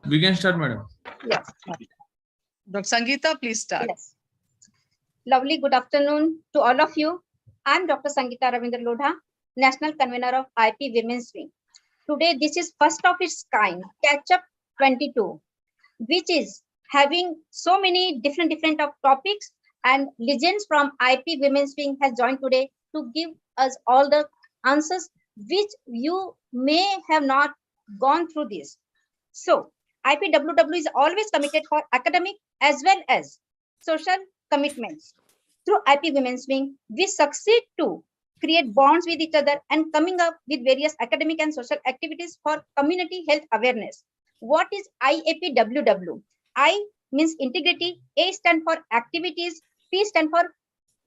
We can start, madam. Yes. Dr. Sangeeta, please start. Yes. Lovely good afternoon to all of you. I'm Dr. Sangeeta Ravindra Lodha, National Convener of IP Women's Wing. Today, this is first of its kind, Catchup 22, which is having so many different of topics, and legends from IP Women's Wing has joined today to give us all the answers which you may have not gone through this. So IPWW is always committed for academic as well as social commitments. Through IP Women's Wing, we succeed to create bonds with each other and coming up with various academic and social activities for community health awareness. What is IAPWW? I means integrity, A stand for activities, P stand for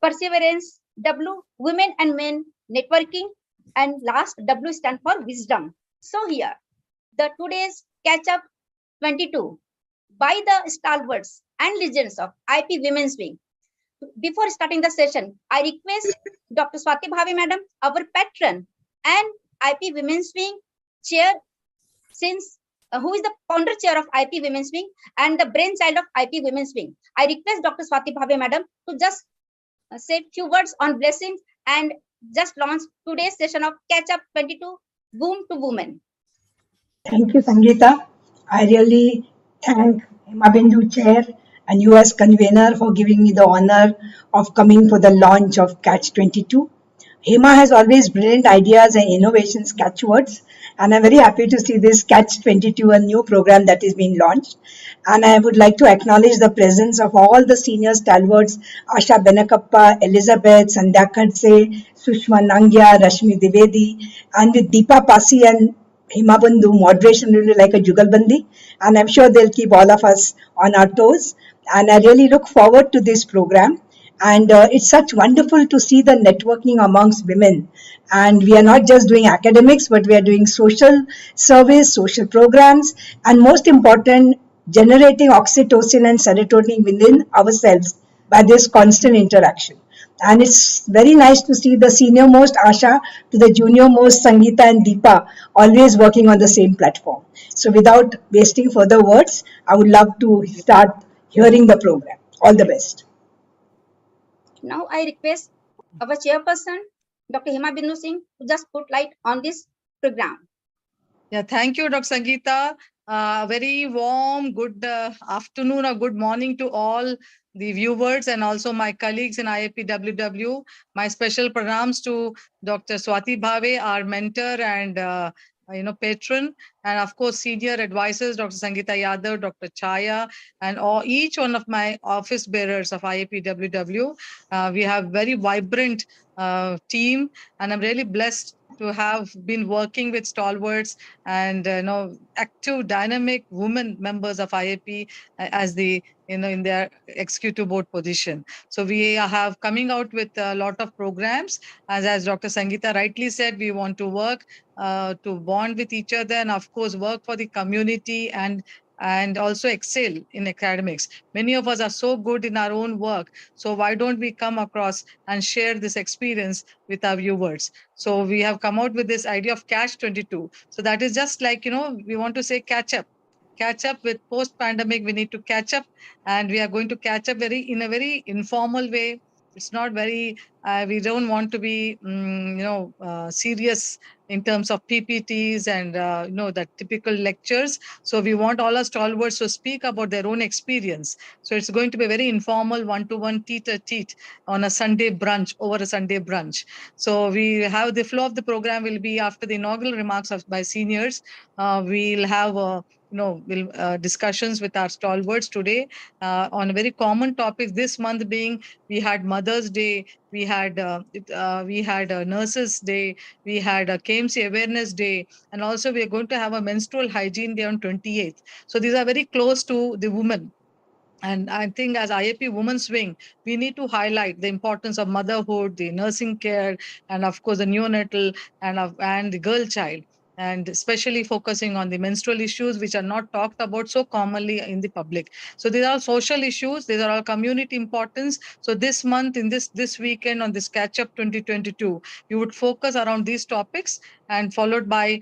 perseverance, W women and men networking, and last W stand for wisdom. So here, the today's Catchup 22 by the stalwarts and legends of IP Women's Wing. Before starting the session, I request Dr. Swati Bhave Madam, our patron and IP Women's Wing chair, since who is the founder chair of IP Women's Wing and the brainchild of IP Women's Wing. I request Dr. Swati Bhave Madam to just say few words on blessings and just launch today's session of Catchup 22, Womb to Woman. Thank you, Sangeeta. I really thank Hemabindu Chair and you as convener for giving me the honor of coming for the launch of Catch 22. Hema has always brilliant ideas and innovations catchwords, and I'm very happy to see this Catch 22, a new program that is being launched. And I would like to acknowledge the presence of all the senior stalwarts, Asha Benkapa, Elizabeth, Sandhya Khatse, Sushmaniyangyaji, Rashmi Divedi, and with Deepa Pasi and Himabandhu, moderation really like a jugalbandi, and I'm sure they'll keep all of us on our toes. And I really look forward to this program. And it's such wonderful to see the networking amongst women. And we are not just doing academics, but we are doing social service, social programs, and most important, generating oxytocin and serotonin within ourselves by this constant interaction. And it's very nice to see the senior most Asha to the junior most Sangeeta and Deepa always working on the same platform. So without wasting further words, I would love to start hearing the program. All the best. Now I request our chairperson, Dr. Hemabindu Singh, to just put light on this program. Yeah, thank you, Dr. Sangeeta. Very warm, good afternoon or good morning to all the viewers and also my colleagues in IAPWW. My special pranams to Dr. Swati Bhave, our mentor and patron, and of course senior advisors, Dr. Sangeeta Yadav, Dr. Chaya, and each one of my office bearers of IAPWW. We have very vibrant team, and I'm really blessed to have been working with stalwarts and active, dynamic women members of IAP as the in their executive board position. So we have coming out with a lot of programs. As Dr. Sangeeta rightly said, we want to work to bond with each other and of course work for the community and also excel in academics. Many of us are so good in our own work. So why don't we come across and share this experience with our viewers? So we have come out with this idea of Catch 22. So that is just like, we want to say catch up. Catch up with post-pandemic, we need to catch up, and we are going to catch up in a very informal way. It's not very, we don't want to be, serious in terms of PPTs and, the typical lectures. So we want all our stalwarts to speak about their own experience. So it's going to be very informal, one-to-one, teat-a-teat on a Sunday brunch, over a Sunday brunch. So we have the flow of the program will be after the inaugural remarks by seniors. We'll have discussions with our stalwarts today on a very common topic this month being we had Mother's Day, we had Nurses Day, we had a KMC Awareness Day, and also we are going to have a Menstrual Hygiene Day on 28th. So these are very close to the women. And I think as IAP Women's Wing, we need to highlight the importance of motherhood, the nursing care, and of course the neonatal and the girl child, and especially focusing on the menstrual issues, which are not talked about so commonly in the public. So these are social issues. These are all community importance. So this month, in this weekend on this Catch Up 2022, you would focus around these topics and followed by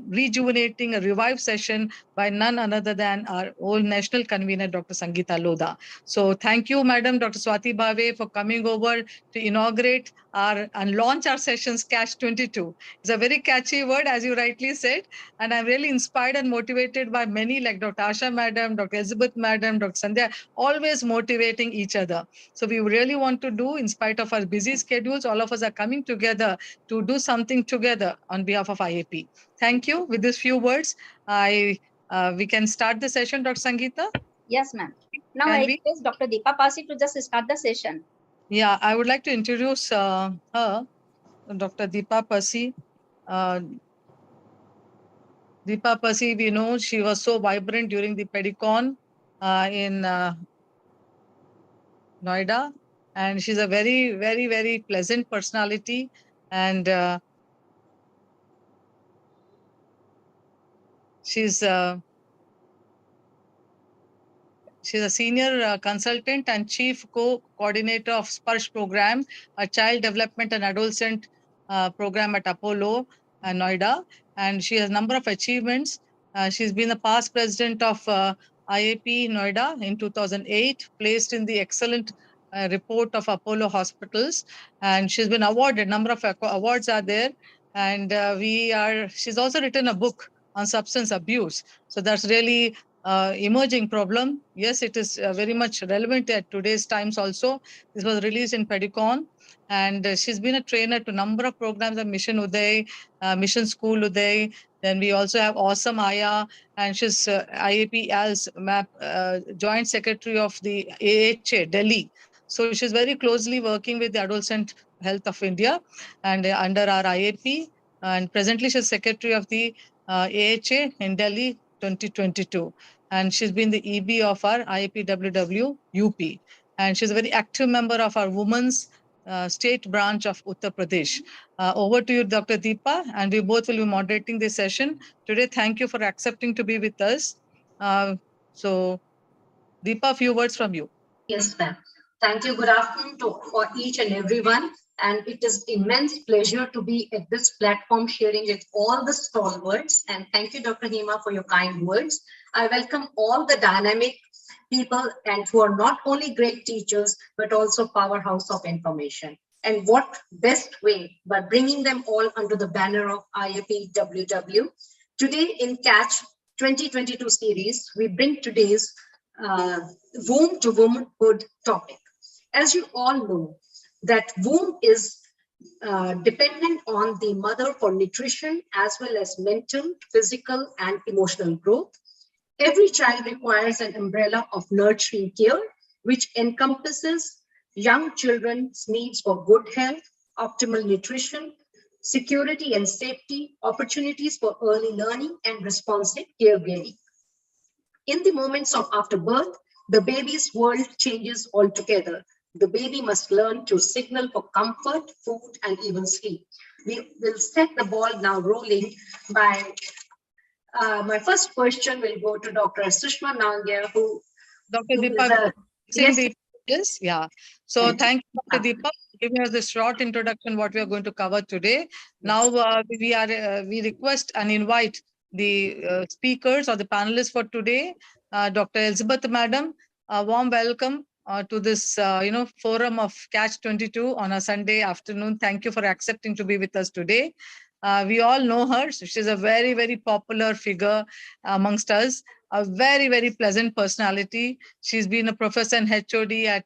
rejuvenating, a revive session by none other than our old national convener, Dr. Sangeeta Lodha. So thank you, Madam Dr. Swati Bhave, for coming over to inaugurate and launch our sessions, Catch 22. It's a very catchy word, as you rightly said, and I'm really inspired and motivated by many like Dr. Asha Madam, Dr. Elizabeth Madam, Dr. Sandhya, always motivating each other. So we really want to do, in spite of our busy schedules, all of us are coming together to do something together on behalf of IAP. Thank you. With these few words, we can start the session, Dr. Sangeeta. Yes, ma'am. Now Can I we? request Dr. Deepa Pasi to just start the session. Yeah, I would like to introduce her, Dr. Deepa Pasi. Deepa Pasi, we know she was so vibrant during the Pedicon in Noida, and she's a very, very, very pleasant personality, and she's a senior consultant and chief co-coordinator of SPARSH program, a child development and adolescent program at Apollo, Noida. And she has a number of achievements. She's been the past president of IAP Noida in 2008, placed in the excellent report of Apollo hospitals. And she's been awarded, a number of awards are there. And she's also written a book on substance abuse. So that's really emerging problem. Yes, it is very much relevant at today's times also. This was released in Pedicon, and she's been a trainer to a number of programs at Mission Uday, Mission School Uday. Then we also have Awesome Aya, and she's IAP as Joint Secretary of the AHA, Delhi. So she's very closely working with the Adolescent Health of India and under our IAP. And presently she's Secretary of the AHA in Delhi 2022. And she's been the EB of our IAPWW UP. And she's a very active member of our Women's State Branch of Uttar Pradesh. Over to you, Dr. Deepa, and we both will be moderating this session. Today, thank you for accepting to be with us. So, Deepa, a few words from you. Yes, ma'am. Thank you. Good afternoon for each and everyone. And it is immense pleasure to be at this platform sharing with all the stalwarts. And thank you, Dr. Hema, for your kind words. I welcome all the dynamic people and who are not only great teachers, but also powerhouse of information. And what best way by bringing them all under the banner of IAPWW. Today in Catch 2022 series, we bring today's womb to womanhood topic. As you all know, that womb is dependent on the mother for nutrition as well as mental, physical, and emotional growth. Every child requires an umbrella of nurturing care, which encompasses young children's needs for good health, optimal nutrition, security and safety, opportunities for early learning, and responsive caregiving. In the moments of after birth, the baby's world changes altogether. The baby must learn to signal for comfort, food, and even sleep. We will set the ball now rolling by my first question will go to Dr. Sushmaniyangyaji, who Dr. Deepa, yes, yeah. So thank you, Dr. Deepa, for giving us this short introduction what we are going to cover today. Now we request and invite the speakers or the panelists for today. Dr. Elizabeth Madam, a warm welcome to this forum of Catch 22 on a Sunday afternoon. Thank you for accepting to be with us today. We all know her. So she's a very, very popular figure amongst us, a very, very pleasant personality. She's been a professor and HOD at,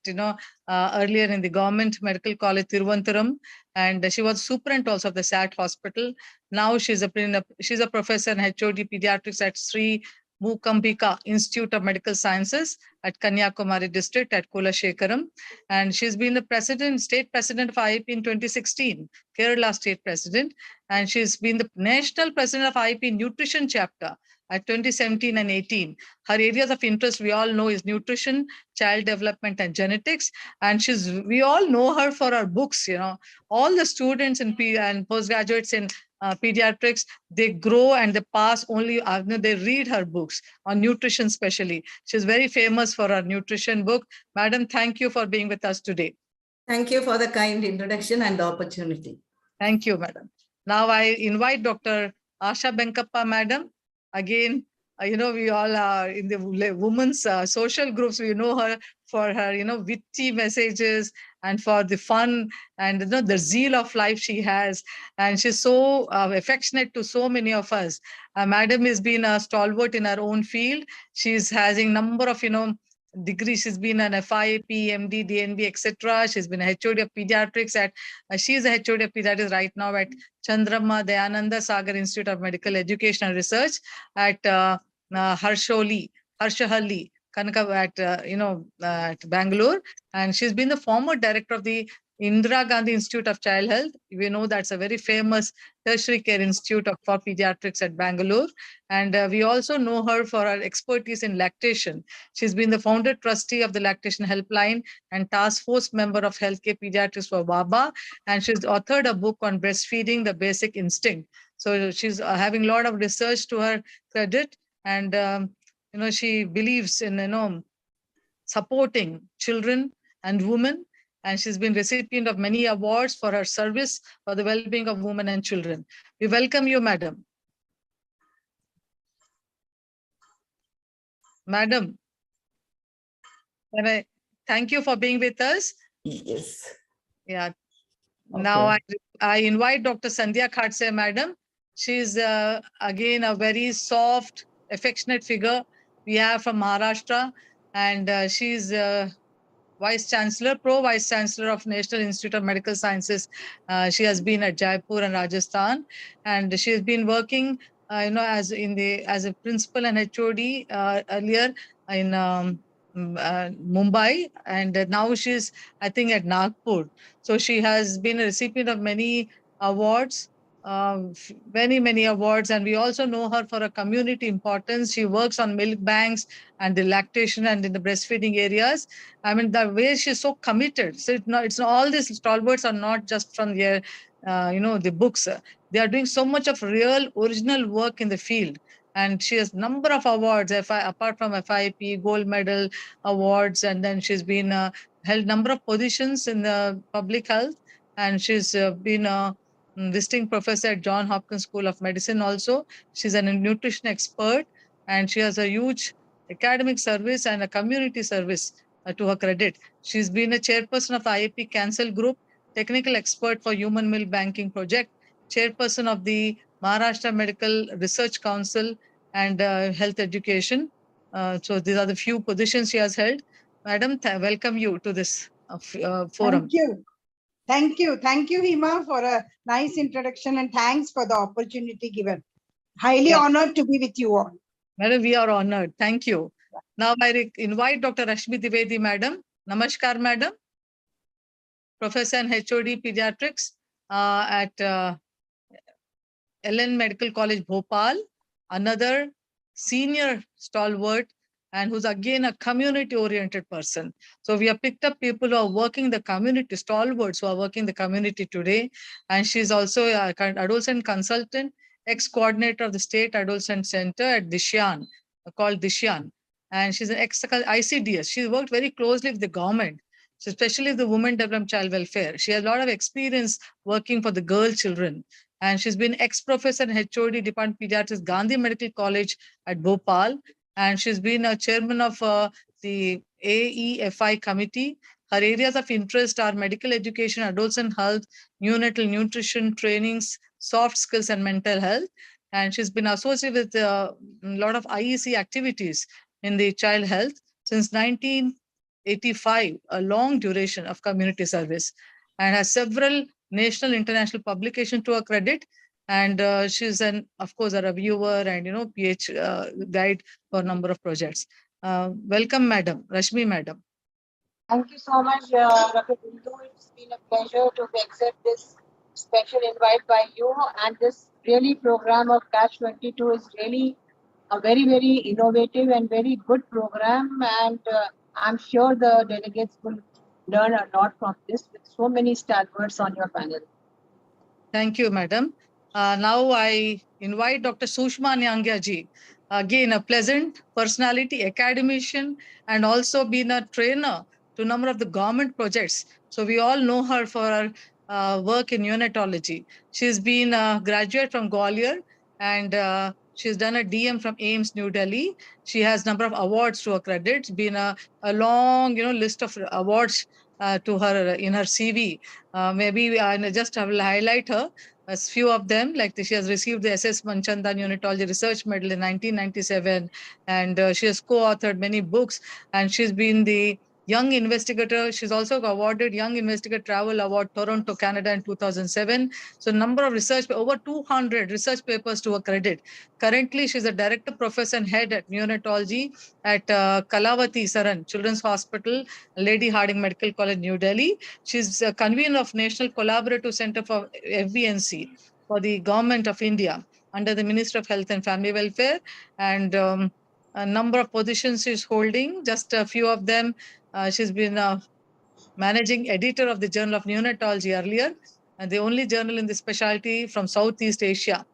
earlier in the Government Medical College, Thiruvananthapuram, and she was superintendent also of the SAT hospital. Now she's a professor and HOD pediatrics at Sri Mookambika Institute of Medical Sciences at Kanyakumari district at Kulashekaram. And she's been the state president of IAP in 2016, Kerala state president. And she's been the national president of IAP nutrition chapter at 2017 and 18. Her areas of interest, we all know, is nutrition, child development, and genetics. And we all know her for her books. All the students and postgraduates in pediatrics, they grow and they pass only after they read her books on nutrition especially. She's very famous for her nutrition book. Madam, thank you for being with us today. Thank you for the kind introduction and the opportunity. Thank you, madam. Now I invite Dr. Asha Benkapa, madam. Again, we all are in the women's social groups. We know her for her, witty messages and for the fun and the zeal of life she has. And she's so affectionate to so many of us. Madam has been a stalwart in her own field. She's having number of, degrees. She's been an FIAP, MD, DNB, etc. She's been a HOD of pediatrics at, she's a HOD of pediatrics right now at Chandrama Dayananda Sagar Institute of Medical Education and Research at Harshalli, Kanaka at, at Bangalore. And she's been the former director of the Indira Gandhi Institute of Child Health. We know that's a very famous tertiary care institute for pediatrics at Bangalore. And we also know her for her expertise in lactation. She's been the founder trustee of the Lactation Helpline and task force member of Healthcare Pediatrics for WABA. And she's authored a book on breastfeeding, the basic instinct. So she's having a lot of research to her credit. And, she believes in, supporting children and women. And she's been recipient of many awards for her service for the well-being of women and children. We welcome you, madam. Madam, thank you for being with us. Yes. Yeah. Okay. Now I invite Dr. Sandhya Khatsam, madam. She's again a very soft, affectionate figure we have from Maharashtra, and she's Vice Chancellor, Pro-Vice Chancellor of National Institute of Medical Sciences. She has been at Jaipur and Rajasthan, and she has been working, as a principal and HOD earlier in Mumbai, and now she's, I think, at Nagpur. So she has been a recipient of many awards, many awards, and we also know her for her community importance. She works on milk banks and the lactation and in the breastfeeding areas. I mean, the way she's so committed. So it's not all these stalwarts are not just from their, the books. They are doing so much of real, original work in the field. And she has number of awards, apart from FIP, gold medal awards, and then she's been held number of positions in the public health, and she's been a visiting professor at John Hopkins School of Medicine also. She's a nutrition expert, and she has a huge academic service and a community service to her credit. She's been a chairperson of the IAP Cancel Group, technical expert for Human Milk Banking Project, chairperson of the Maharashtra Medical Research Council and Health Education. So these are the few positions she has held. Madam, welcome you to this forum. Thank you. Thank you. Thank you, Hima, for a nice introduction, and thanks for the opportunity given. Highly honored to be with you all. Madam, we are honored. Thank you. Now I invite Dr. Rashmi Dwivedi, madam. Namaskar, madam. Professor and HOD Pediatrics at LN Medical College, Bhopal. Another senior stalwart and who's again a community-oriented person. So we have picked up people who are working the community, stalwarts who are working the community today. And she's also an adolescent consultant, ex-coordinator of the State Adolescent Center at Dishan, called Dishan. And she's an ex-ICDS. She worked very closely with the government, so especially the Women Development Child Welfare. She has a lot of experience working for the girl children. And she's been ex-professor and HOD Department of Pediatrics, Gandhi Medical College at Bhopal. And she's been a chairman of the AEFI committee. Her areas of interest are medical education, adolescent health, neonatal nutrition, trainings, soft skills, and mental health. And she's been associated with a lot of IEC activities in the child health since 1985, a long duration of community service, and has several national, international publications to her credit. And she's of course, a reviewer and PH guide for a number of projects. Welcome, madam, Rashmi, madam. Thank you so much, Dr. Bindu. It's been a pleasure to accept this special invite by you. And this really program of Catch 22 is really a very, very innovative and very good program. And I'm sure the delegates will learn a lot from this with so many stalwarts on your panel. Thank you, madam. Now I invite Dr. Sushmaniyangyaji, again a pleasant personality, academician, and also been a trainer to a number of the government projects. So we all know her for her work in neonatology. She's been a graduate from Gwalior and she's done a DM from AIMS New Delhi. She has number of awards to her credits, been a long list of awards to her in her CV. Maybe I just will highlight her as few of them. Like she has received the SS Manchandan Unitology Research Medal in 1997, and she has co-authored many books, and she's been the Young Investigator. She's also awarded Young Investigator Travel Award, Toronto, Canada in 2007. So number of research, over 200 research papers to her credit. Currently, she's a director, professor and head at neonatology at Kalavati Saran Children's Hospital, Lady Harding Medical College, New Delhi. She's a convener of National Collaborative Center for FBNC for the Government of India under the Ministry of Health and Family Welfare, and a number of positions she's holding. Just a few of them. She's been managing editor of the Journal of Neonatology earlier, and the only journal in the specialty from Southeast Asia,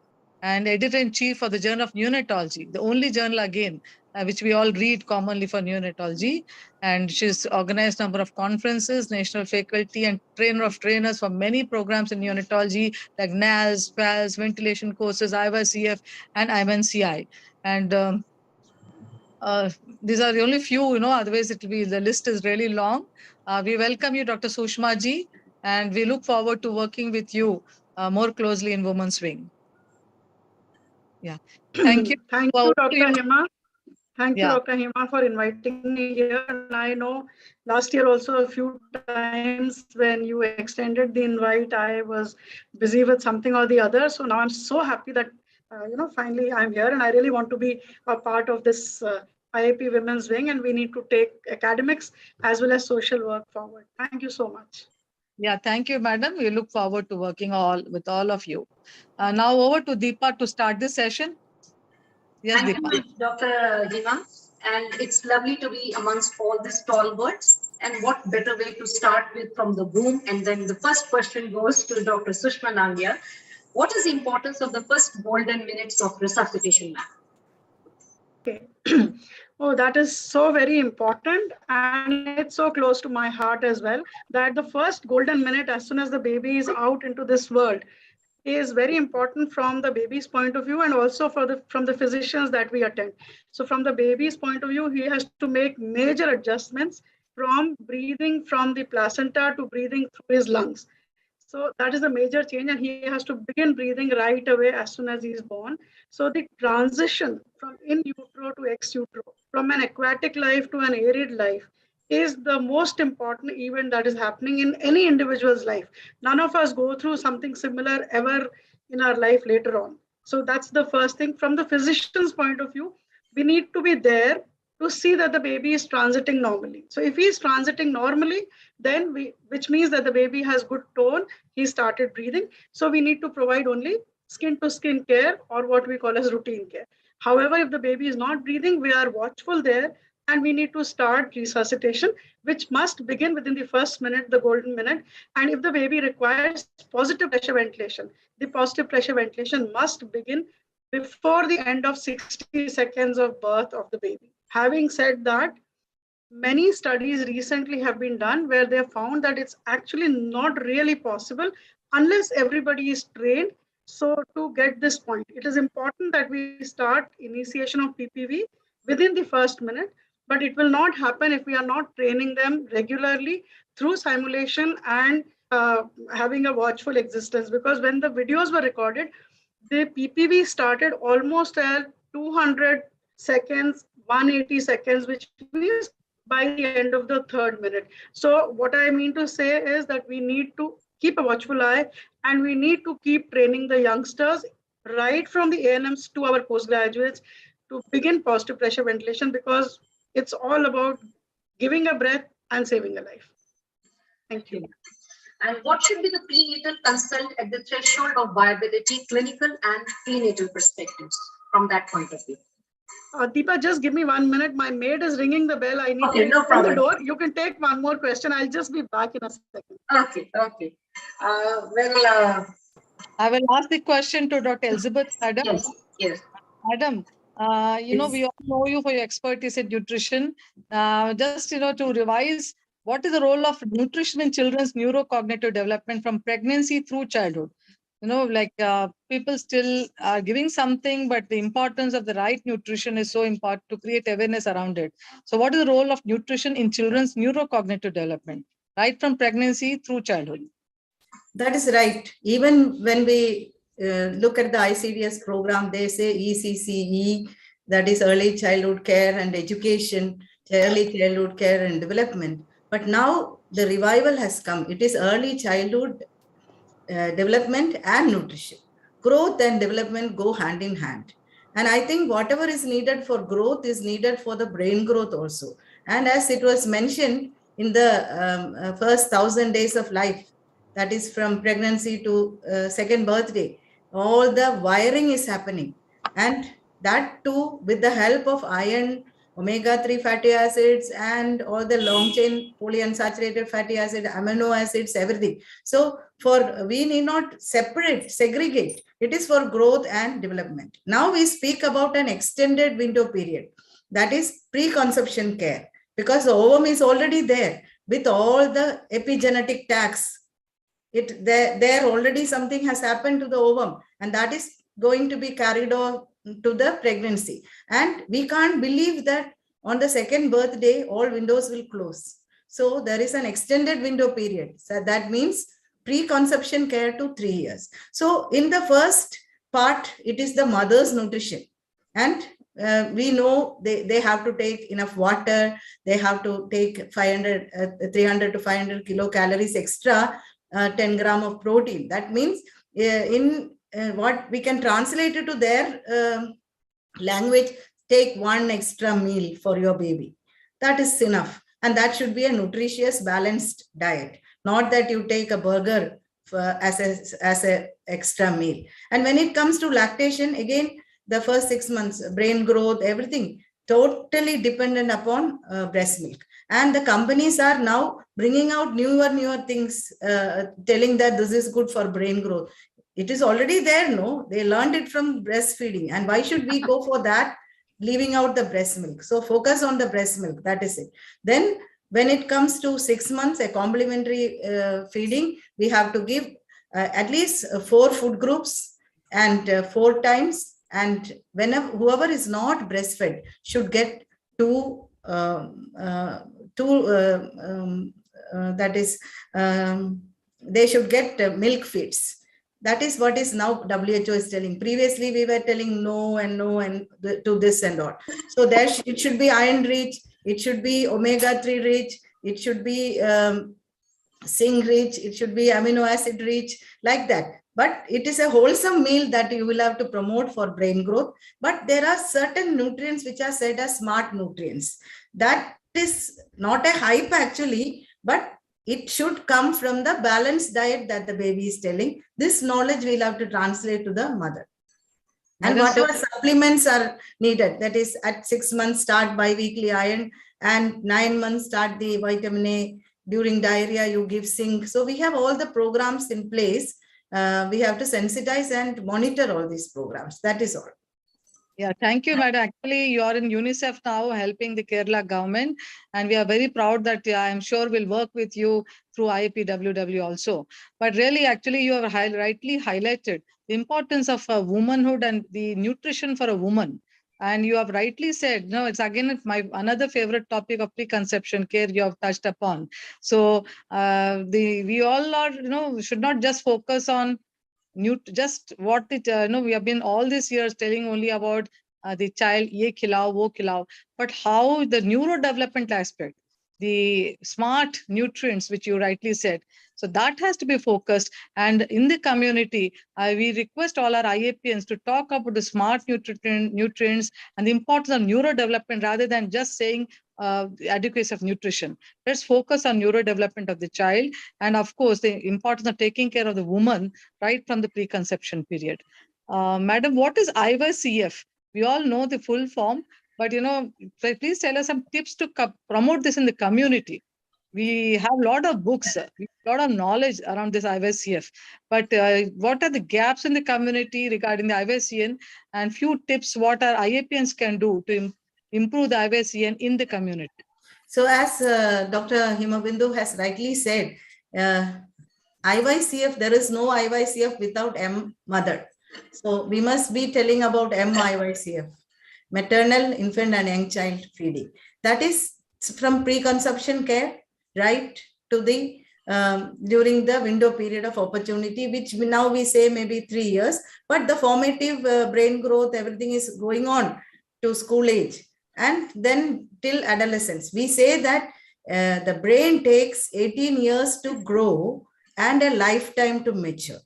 and editor-in-chief for the Journal of Neonatology, the only journal again, which we all read commonly for neonatology. And she's organized a number of conferences, national faculty and trainer of trainers for many programs in neonatology like NALS, PALS, ventilation courses, IYCF and IMNCI. And these are the only few, otherwise it will be, the list is really long. We welcome you, Dr. Sushmaji, and we look forward to working with you more closely in Women's Wing. Yeah. Thank you. Thank Well, you, Dr. Hema. Thank you, Yeah. Dr. Hema, for inviting me here. And I know last year also a few times when you extended the invite, I was busy with something or the other. So now I'm so happy that, finally I'm here, and I really want to be a part of this IAP Women's Wing, and we need to take academics as well as social work forward. Thank you so much. Yeah, thank you, madam. We look forward to working with all of you. Now over to Deepa to start this session. Yes, Thank Deepa. you, Dr. Hema. And it's lovely to be amongst all the stalwarts. And what better way to start with from the womb? And then the first question goes to Dr. Sushmaniyangyaji. What is the importance of the first golden minutes of resuscitation, ma'am? Okay. Oh, that is so very important, and it's so close to my heart as well, that the first golden minute as soon as the baby is out into this world is very important from the baby's point of view, and also from the physicians that we attend. So from the baby's point of view, he has to make major adjustments from breathing from the placenta to breathing through his lungs. So that is a major change, and he has to begin breathing right away as soon as he is born. So the transition from in utero to ex utero, from an aquatic life to an arid life, is the most important event that is happening in any individual's life. None of us go through something similar ever in our life later on. So that's the first thing. From the physician's point of view, we need to be there to see that the baby is transiting normally. So if he is transiting normally, then which means that the baby has good tone, he started breathing. So we need to provide only skin to skin care, or what we call as routine care. However, if the baby is not breathing, we are watchful there, and we need to start resuscitation, which must begin within the first minute, the golden minute. And if the baby requires positive pressure ventilation, the positive pressure ventilation must begin before the end of 60 seconds of birth of the baby. Having said that, many studies recently have been done where they have found that it's actually not really possible unless everybody is trained. So to get this point, it is important that we start initiation of PPV within the first minute, but it will not happen if we are not training them regularly through simulation and having a watchful existence. Because when the videos were recorded, the PPV started almost at 200 seconds, 180 seconds, which means by the end of the third minute. So what I mean to say is that we need to keep a watchful eye, and we need to keep training the youngsters right from the ANMs to our postgraduates to begin positive pressure ventilation, because it's all about giving a breath and saving a life. Thank you. And what should be the prenatal consult at the threshold of viability, clinical and prenatal perspectives from that point of view? Deepa, just give me 1 minute. My maid is ringing the bell. I need to open the door. You can take one more question. I'll just be back in a second. Okay. I will ask the question to Dr. Elizabeth, madam. Yes. Madam, we all know you for your expertise in nutrition. Just, to revise, what is the role of nutrition in children's neurocognitive development from pregnancy through childhood? people still are giving something, but the importance of the right nutrition is so important to create awareness around it. So what is the role of nutrition in children's neurocognitive development, right from pregnancy through childhood? That is right. Even when we look at the ICDS program, they say ECCE, that is early childhood care and education, early childhood care and development. But now the revival has come. It is early childhood development and nutrition. Growth and development go hand in hand. And I think whatever is needed for growth is needed for the brain growth also. And as it was mentioned in the first 1,000 days of life, that is from pregnancy to second birthday, all the wiring is happening. And that too with the help of iron, omega-3 fatty acids, and all the long chain polyunsaturated fatty acid, amino acids, everything. So we need not segregate. It is for growth and development. Now we speak about an extended window period, that is pre-conception care, because the ovum is already there with all the epigenetic tags. There already something has happened to the ovum, and that is going to be carried on to the pregnancy. And we can't believe that on the second birthday, all windows will close. So there is an extended window period. So that means pre-conception care to 3 years. So in the first part, it is the mother's nutrition. And we know they have to take enough water. They have to take 300 to 500 kilocalories extra, 10 gram of protein. That means what we can translate it to their language, take one extra meal for your baby. That is enough. And that should be a nutritious, balanced diet, not that you take a burger as a extra meal. And when it comes to lactation, again, the first 6 months, brain growth, everything, totally dependent upon breast milk. And the companies are now bringing out newer things, telling that this is good for brain growth. It is already there, no? They learned it from breastfeeding. And why should we go for that, leaving out the breast milk? So focus on the breast milk. That is it. Then when it comes to 6 months, a complementary feeding, we have to give at least 4 food groups and 4 times. And whoever is not breastfed should get they should get milk feeds. That is what is now WHO is telling. Previously, we were telling no and to this and all. So it should be iron rich, it should be omega-3 rich, it should be zinc rich, it should be amino acid rich, like that. But it is a wholesome meal that you will have to promote for brain growth. But there are certain nutrients which are said as smart nutrients. That is not a hype actually, but it should come from the balanced diet that the baby is telling. This knowledge we'll have to translate to the mother. And whatever supplements are needed, that is at 6 months start bi-weekly iron, and 9 months start the vitamin A. During diarrhea, you give zinc. So we have all the programs in place. We have to sensitize and monitor all these programs. That is all. Yeah, thank you, madam. Actually, you are in UNICEF now helping the Kerala government, and we are very proud that I am sure we'll work with you through IAPWW also. But really, actually, you have rightly highlighted the importance of womanhood and the nutrition for a woman. And you have rightly said, no, it's again another favorite topic of preconception care you have touched upon. So we all are, should not just focus on just what we have been all these years telling only about the child, ye khilao, wo khilao, but how the neurodevelopment aspect, the smart nutrients, which you rightly said. So that has to be focused. And in the community, we request all our IAPNs to talk about the smart nutrients and the importance of neurodevelopment rather than just saying the adequacy of nutrition. Let's focus on neurodevelopment of the child. And of course, the importance of taking care of the woman right from the preconception period. Madam, what is IAPWW? We all know the full form, but please tell us some tips to promote this in the community. We have a lot of books, a lot of knowledge around this IAPWW, but what are the gaps in the community regarding the IAPWW, and few tips what our IAPNs can do to improve the IAPWW in the community? So as Dr. Himabindu has rightly said, IYCF, there is no IYCF without M mother. So we must be telling about MIYCF, maternal, infant and young child feeding. That is from pre-conception care right to the during the window period of opportunity, which now we say maybe 3 years, but the formative brain growth, everything is going on to school age and then till adolescence. We say that the brain takes 18 years to grow and a lifetime to mature.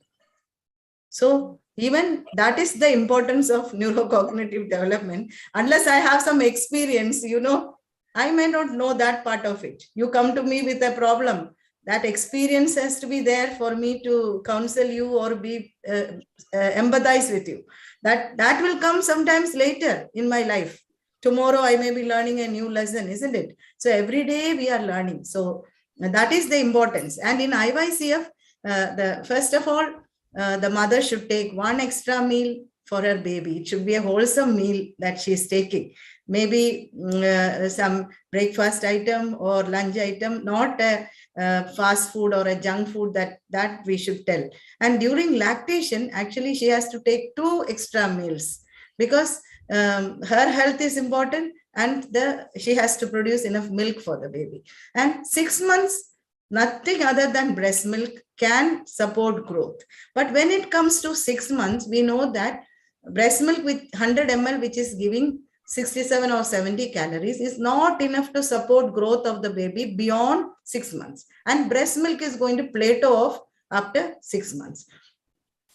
So even that is the importance of neurocognitive development. Unless I have some experience, I may not know that part of it. You come to me with a problem, that experience has to be there for me to counsel you or be empathize with you. That will come sometimes later in my life. Tomorrow I may be learning a new lesson, isn't it? So every day we are learning. So that is the importance. And in IYCF, first of all, the mother should take one extra meal for her baby. It should be a wholesome meal that she is taking. Maybe some breakfast item or lunch item, not a fast food or a junk food that we should tell. And during lactation, actually, she has to take 2 extra meals because her health is important and she has to produce enough milk for the baby. And 6 months, nothing other than breast milk can support growth. But when it comes to 6 months, we know that breast milk with 100 ml, which is giving 67 or 70 calories, is not enough to support growth of the baby beyond 6 months. And breast milk is going to plateau off after 6 months.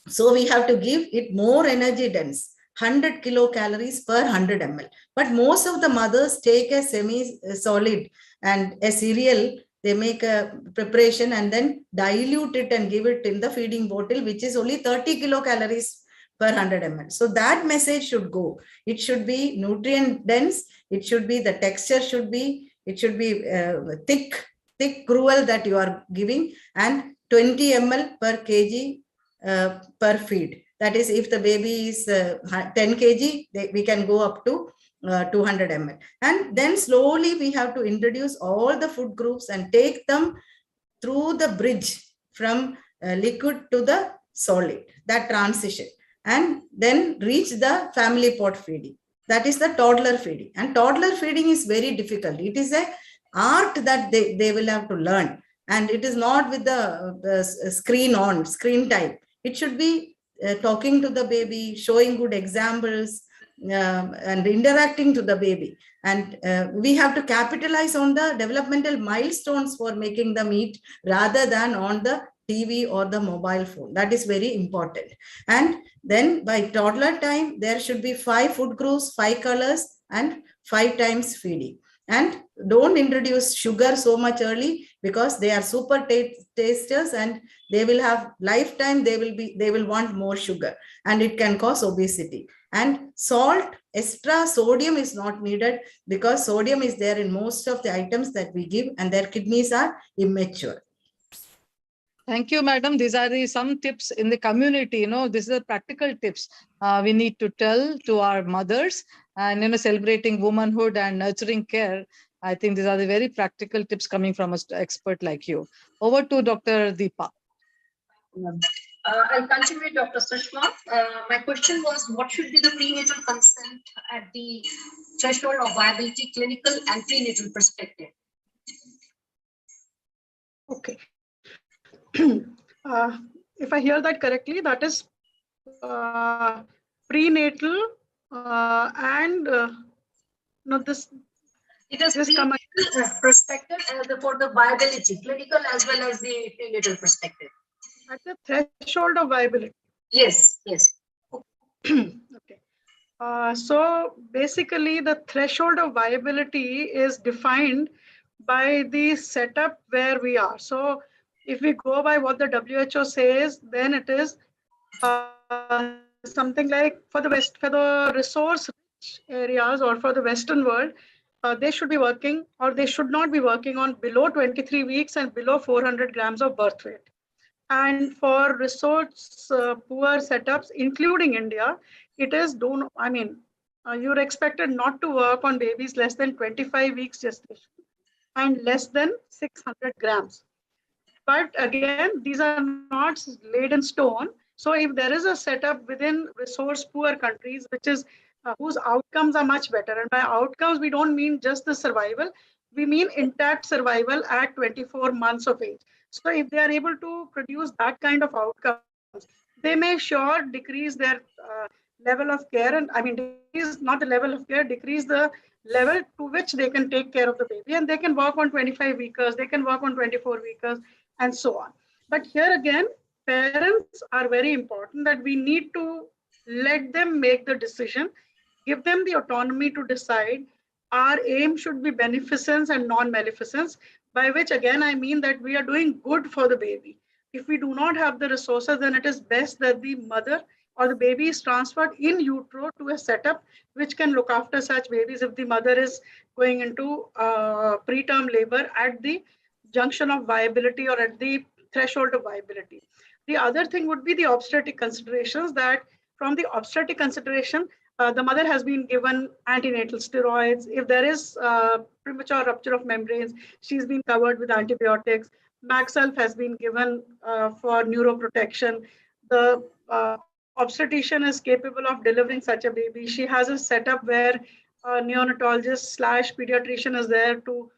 So we have to give it more energy dense, 100 kilocalories per 100 ml. But most of the mothers take a semi-solid and a cereal. They make a preparation and then dilute it and give it in the feeding bottle, which is only 30 kilocalories per 100 ml. So that message should go. It should be nutrient dense. It should be, the texture should be, it should be thick gruel that you are giving, and 20 ml per kg per feed. That is, if the baby is 10 kg, we can go up to 200 ml. And then slowly we have to introduce all the food groups and take them through the bridge from liquid to the solid, that transition, and then reach the family pot feeding. That is the toddler feeding. And toddler feeding is very difficult. It is an art that they will have to learn. And it is not with the screen time. It should be talking to the baby, showing good examples, and interacting to the baby. And we have to capitalize on the developmental milestones for making them eat rather than on the TV or the mobile phone. That is very important. And then by toddler time, there should be 5 food groups, 5 colors, and 5 times feeding. And don't introduce sugar so much early, because they are super tasters and they will have lifetime, they will want more sugar, and it can cause obesity. And salt, extra sodium is not needed, because sodium is there in most of the items that we give, and their kidneys are immature. Thank you, madam. These are some tips in the community. These are practical tips we need to tell to our mothers, and celebrating womanhood and nurturing care. I think these are the very practical tips coming from an expert like you. Over to Dr. Deepa. I'll continue with Dr. Sushma. My question was, what should be the prenatal consent at the threshold of viability, clinical and prenatal perspective? Okay. If I hear that correctly, that is prenatal and not this. It is prenatal perspective for the viability, clinical as well as the prenatal perspective. At the threshold of viability. Yes. Okay. So basically, the threshold of viability is defined by the setup where we are. So if we go by what the WHO says, then it is something like for the resource-rich areas or for the Western world, they should be working, or they should not be working on below 23 weeks and below 400 grams of birth weight. And for resource poor setups, including India, it is you're expected not to work on babies less than 25 weeks gestation and less than 600 grams. But again, these are not laid in stone. So if there is a setup within resource poor countries, which is whose outcomes are much better, and by outcomes we don't mean just the survival, we mean intact survival at 24 months of age. So if they are able to produce that kind of outcomes, they may sure decrease their level of care, and I mean decrease not the level of care, decrease the level to which they can take care of the baby, and they can work on 25 weekers, they can work on 24 weekers, and so on. But here again, parents are very important, that we need to let them make the decision, give them the autonomy to decide. Our aim should be beneficence and non-maleficence, by which again I mean that we are doing good for the baby. If we do not have the resources, then it is best that the mother or the baby is transferred in utero to a setup which can look after such babies if the mother is going into preterm labor at the junction of viability or at the threshold of viability. The other thing would be the obstetric considerations, that from the obstetric consideration, the mother has been given antenatal steroids. If there is premature rupture of membranes, she's been covered with antibiotics. Maxelf has been given for neuroprotection. The obstetrician is capable of delivering such a baby. She has a setup where a neonatologist/pediatrician is there to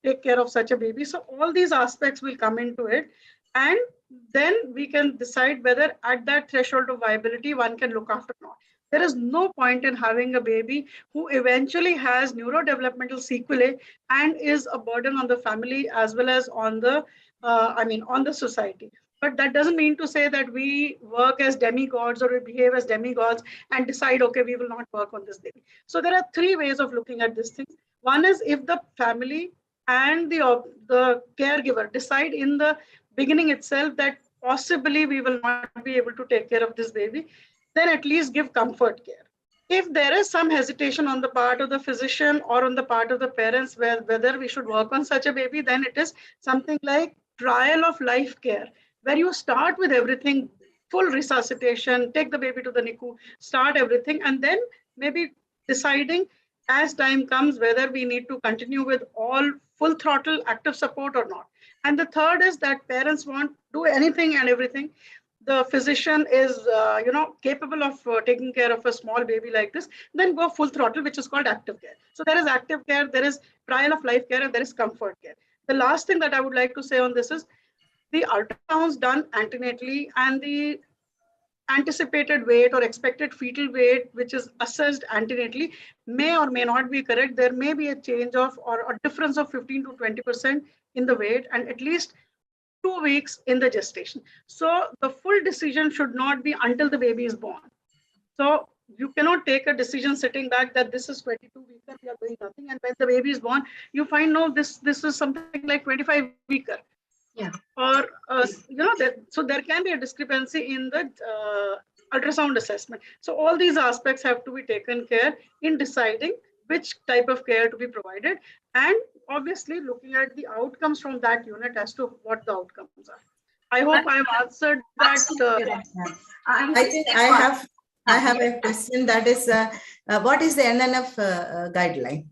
take care of such a baby. So all these aspects will come into it. And then we can decide whether at that threshold of viability one can look after or not. There is no point in having a baby who eventually has neurodevelopmental sequelae and is a burden on the family as well as on the, on the society. But that doesn't mean to say that we work as demigods or we behave as demigods and decide, okay, we will not work on this baby. So there are three ways of looking at this thing. One is if the family and the caregiver decide in the beginning itself that possibly we will not be able to take care of this baby, then at least give comfort care. If there is some hesitation on the part of the physician or on the part of the parents whether we should work on such a baby, then it is something like trial of life care, where you start with everything, full resuscitation, take the baby to the NICU, start everything, and then maybe deciding as time comes whether we need to continue with all full throttle active support or not. And the third is that parents want to do anything and everything. The physician is, capable of taking care of a small baby like this, then go full throttle, which is called active care. So there is active care, there is trial of life care, and there is comfort care. The last thing that I would like to say on this is the ultrasounds done antenatally and the anticipated weight or expected fetal weight, which is assessed antenatally, may or may not be correct. There may be a change of or a difference of 15 to 20% in the weight and at least 2 weeks in the gestation. So the full decision should not be until the baby is born. So you cannot take a decision sitting back that this is 22 weeks and we are doing nothing. And when the baby is born, you find, no, this is something like 25 weeker. Yeah. Or, so there can be a discrepancy in the ultrasound assessment. So all these aspects have to be taken care in deciding which type of care to be provided, and obviously looking at the outcomes from that unit as to what the outcomes are. I hope I have answered that. I think I have a question, that is, what is the NNF guideline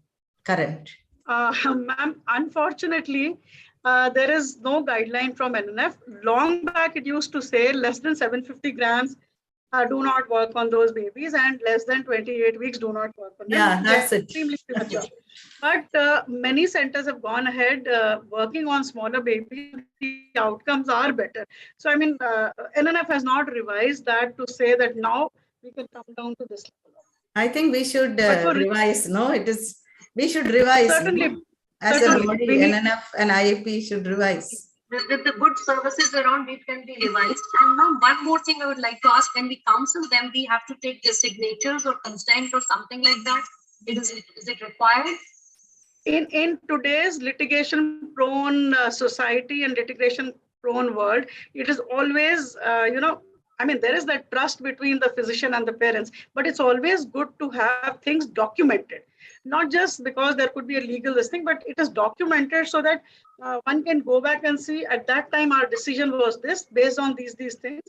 current? Ma'am, unfortunately, there is no guideline from NNF. Long back, it used to say less than 750 grams do not work on those babies, and less than 28 weeks do not work on them. Yeah, that's it. Extremely premature. But many centers have gone ahead working on smaller babies. The outcomes are better. So, I mean, NNF has not revised that to say that now we can come down to this level. I think we should revise. No, we should revise. Certainly. No? As a body, NNF and IAP should revise. With the good services around, it can be revised. And now one more thing I would like to ask, when we counsel them, we have to take their signatures or consent or something like that. Is it required? In today's litigation-prone society and litigation-prone world, it is always, there is that trust between the physician and the parents, but it's always good to have things documented. Not just because there could be a legal listing, but it is documented so that one can go back and see at that time our decision was this based on these things.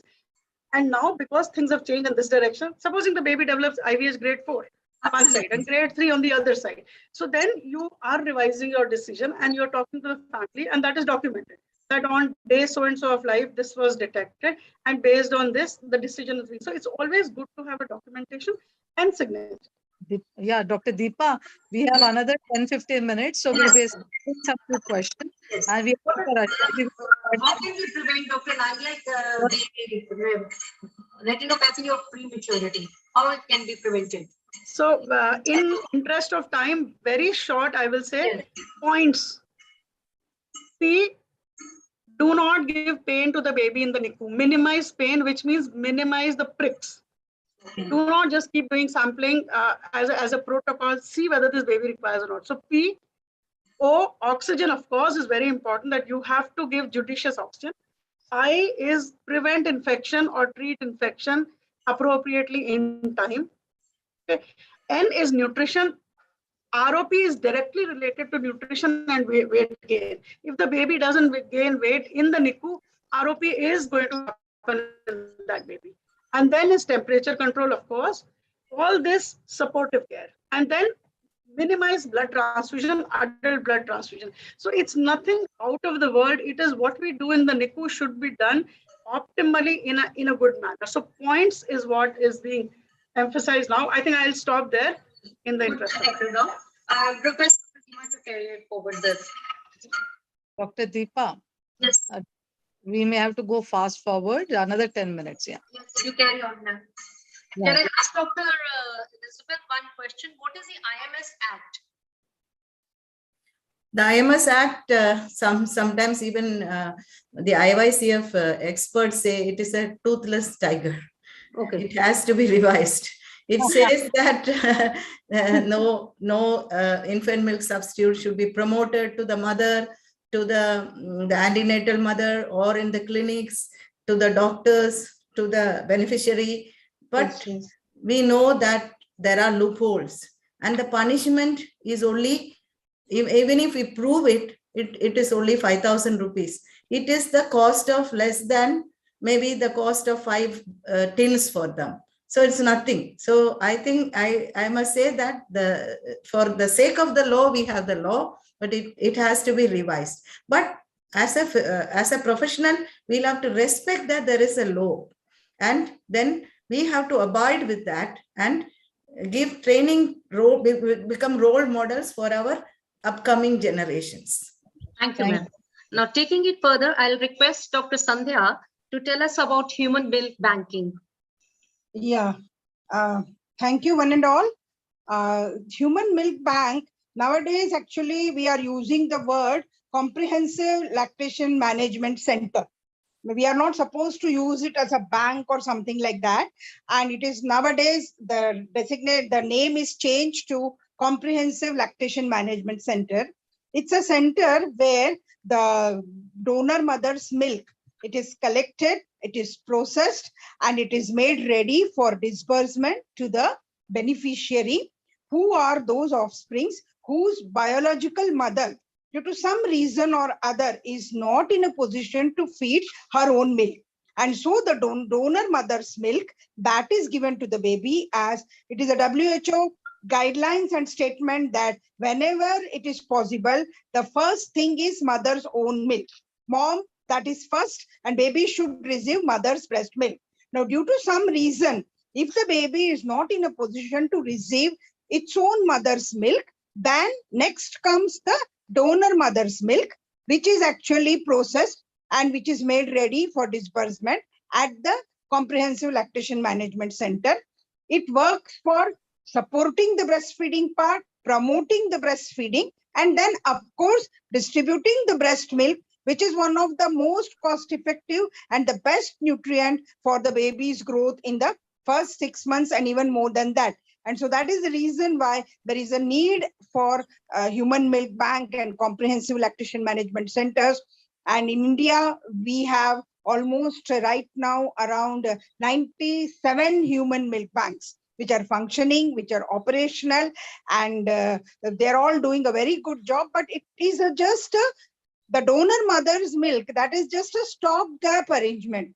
And now because things have changed in this direction, supposing the baby develops IVH grade 4 on one side and grade 3 on the other side. So then you are revising your decision and you're talking to the family, and that is documented. that on day so and so of life, this was detected. And based on this, the decision is made. So it's always good to have a documentation and signature. Yeah, Dr. Deepa, we have another 10-15 minutes. So we'll be asking some few questions. Yes. And we have How can we prevent, Dr. Nag, the retinopathy of prematurity? How it can be prevented? So in interest of time, very short, I will say points. P, do not give pain to the baby in the NICU. Minimize pain, which means minimize the pricks. Do not just keep doing sampling as a protocol. See whether this baby requires or not. So P, O, oxygen, of course, is very important, that you have to give judicious oxygen. I is prevent infection or treat infection appropriately in time. Okay. N is nutrition. ROP is directly related to nutrition and weight gain. If the baby doesn't gain weight in the NICU, ROP is going to happen in that baby. And then is temperature control, of course. All this supportive care. And then minimize blood transfusion, adult blood transfusion. So it's nothing out of the world. It is what we do in the NICU should be done optimally in a good manner. So points is what is being emphasized now. I think I'll stop there in the interest of time. Request to carry it forward this. Dr. Deepa, Yes. We may have to go fast forward, another 10 minutes. Yeah. Yes, you carry on now. Yeah. Can I ask Dr. Elizabeth one question? What is the IMS Act? The IMS Act, sometimes even the IYCF experts say it is a toothless tiger. Okay. It has to be revised. It says that no infant milk substitute should be promoted to the mother, to the antenatal mother, or in the clinics, to the doctors, to the beneficiary. But we know that there are loopholes, and the punishment is only, even if we prove it, it is only 5,000 rupees. It is the cost of less than maybe the cost of 5 tins for them. So it's nothing. So I think I must say that for the sake of the law, we have the law, but it has to be revised. But as a professional, we'll have to respect that there is a law, and then we have to abide with that and give training, become role models for our upcoming generations. Thank you, ma'am. Now, taking it further, I'll request Dr. Sandhya to tell us about human milk banking. Yeah, thank you one and all. Human milk bank, nowadays actually we are using the word comprehensive lactation management center. We are not supposed to use it as a bank or something like that. And it is nowadays the name is changed to Comprehensive Lactation Management Center. It's a center where the donor mother's milk, it is collected, it is processed, and it is made ready for disbursement to the beneficiary, who are those offsprings whose biological mother, due to some reason or other, is not in a position to feed her own milk. And so the donor mother's milk, that is given to the baby, as it is a WHO guidelines and statement that whenever it is possible, the first thing is mother's own milk. Mom, that is first, and baby should receive mother's breast milk. Now, due to some reason, if the baby is not in a position to receive its own mother's milk, then next comes the donor mother's milk, which is actually processed and which is made ready for disbursement at the Comprehensive Lactation Management Center. It works for supporting the breastfeeding part, promoting the breastfeeding, and then, of course, distributing the breast milk, which is one of the most cost-effective and the best nutrient for the baby's growth in the first 6 months and even more than that. And so that is the reason why there is a need for human milk bank and comprehensive lactation management centers. And in India, we have almost right now around 97 human milk banks, which are functioning, which are operational, and they're all doing a very good job. But it is just the donor mother's milk, that is just a stopgap arrangement.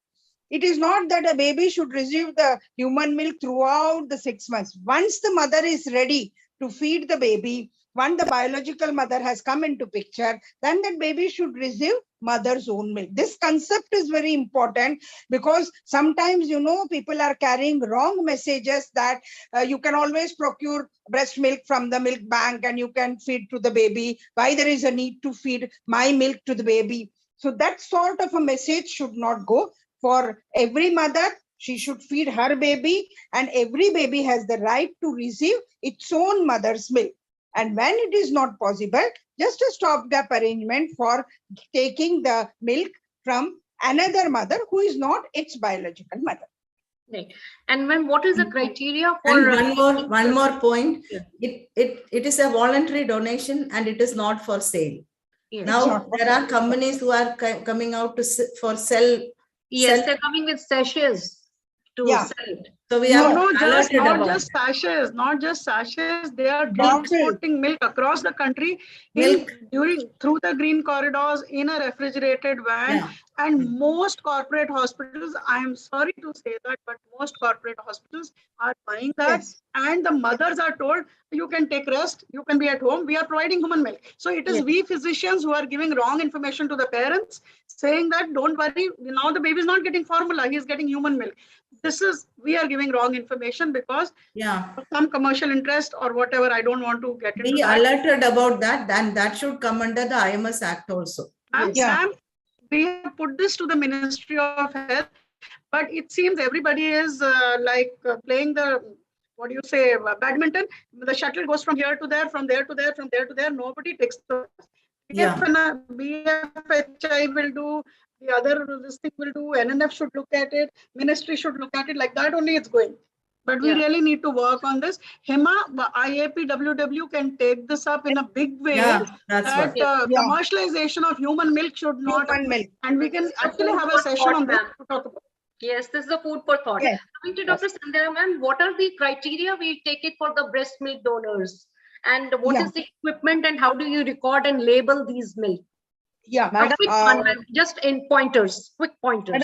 It is not that a baby should receive the human milk throughout the 6 months. Once the mother is ready to feed the baby, Once the biological mother has come into picture, then that baby should receive mother's own milk. This concept is very important because sometimes, people are carrying wrong messages that you can always procure breast milk from the milk bank and you can feed to the baby. Why there is a need to feed my milk to the baby? So that sort of a message should not go. For every mother, she should feed her baby, and every baby has the right to receive its own mother's milk. And when it is not possible, just a stopgap arrangement for taking the milk from another mother who is not its biological mother. Right. And when what is the criteria for? And one more point. It is a voluntary donation and it is not for sale. Yes. Now there are companies who are coming out for sell. Yes, they're coming with sachets to sell it. So we are not just sachets, they are transporting milk across the country through the green corridors in a refrigerated van. And most corporate hospitals, I am sorry to say that, but most corporate hospitals are buying that. Yes. And the mothers are told, you can take rest, you can be at home, we are providing human milk. So it is we physicians who are giving wrong information to the parents, saying that don't worry, now the baby is not getting formula, he is getting human milk. We are giving wrong information because some commercial interest or whatever, I don't want to get into that. Be alerted about that, and that should come under the IMS Act also. Ma'am, we have put this to the Ministry of Health, but it seems everybody is playing the, badminton. The shuttle goes from here to there, from there to there, from there to there. Nobody takes the BFHI will do, the other this thing will do, NNF should look at it, ministry should look at it, like that only it's going. But we really need to work on this. HEMA, IAPWW can take this up in a big way. Commercialization of human milk should not. And we can actually have a session on this to talk about. Yes, this is a food for thought. Yes. Coming to Dr. Sandhya, ma'am, what are the criteria we take it for the breast milk donors? And what is the equipment and how do you record and label these milk? Yeah, madam, just in pointers, quick pointers.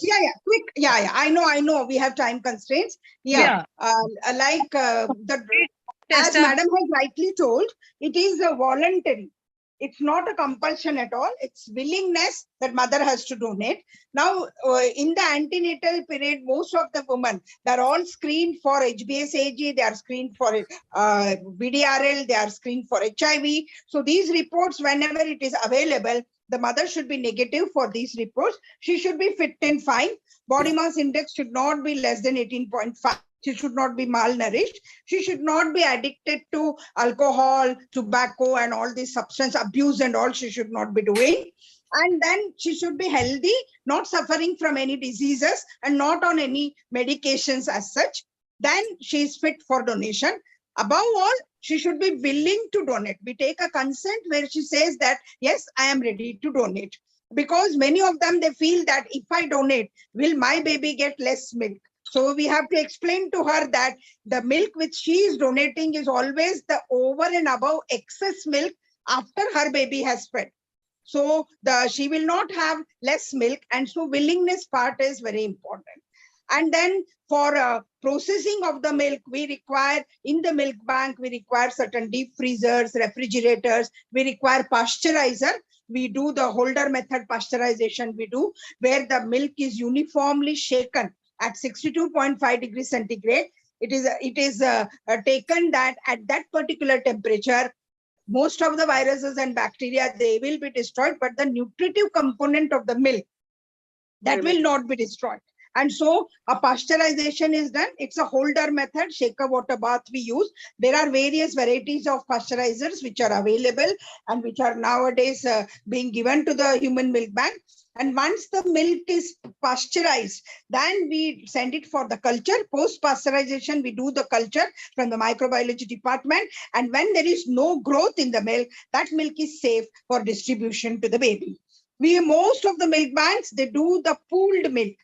I know. We have time constraints. As madam has rightly told, it is a voluntary. It's not a compulsion at all. It's willingness that mother has to donate. Now, in the antenatal period, most of the women, they're all screened for HBsAg, they are screened for VDRL, they are screened for HIV. So these reports, whenever it is available, the mother should be negative for these reports. She should be fit and fine. Body mass index should not be less than 18.5. She should not be malnourished. She should not be addicted to alcohol, tobacco, and all this substance abuse and all she should not be doing. And then she should be healthy, not suffering from any diseases and not on any medications as such. Then she is fit for donation. Above all, she should be willing to donate. We take a consent where she says that, yes, I am ready to donate. Because many of them, they feel that if I donate, will my baby get less milk? So we have to explain to her that the milk which she is donating is always the over and above excess milk after her baby has fed. So she will not have less milk, and so willingness part is very important. And then for processing of the milk, we require in the milk bank, we require certain deep freezers, refrigerators, we require pasteurizer. We do the Holder method pasteurization we do, where the milk is uniformly shaken at 62.5 degrees centigrade. It is taken that at that particular temperature, most of the viruses and bacteria, they will be destroyed, but the nutritive component of the milk, that will not be destroyed. And so a pasteurization is done. It's a Holder method, shaker water bath we use. There are various varieties of pasteurizers which are available and which are nowadays being given to the human milk bank. And once the milk is pasteurized, then we send it for the culture. Post pasteurization, we do the culture from the microbiology department. And when there is no growth in the milk, that milk is safe for distribution to the baby. Most of the milk banks, they do the pooled milk.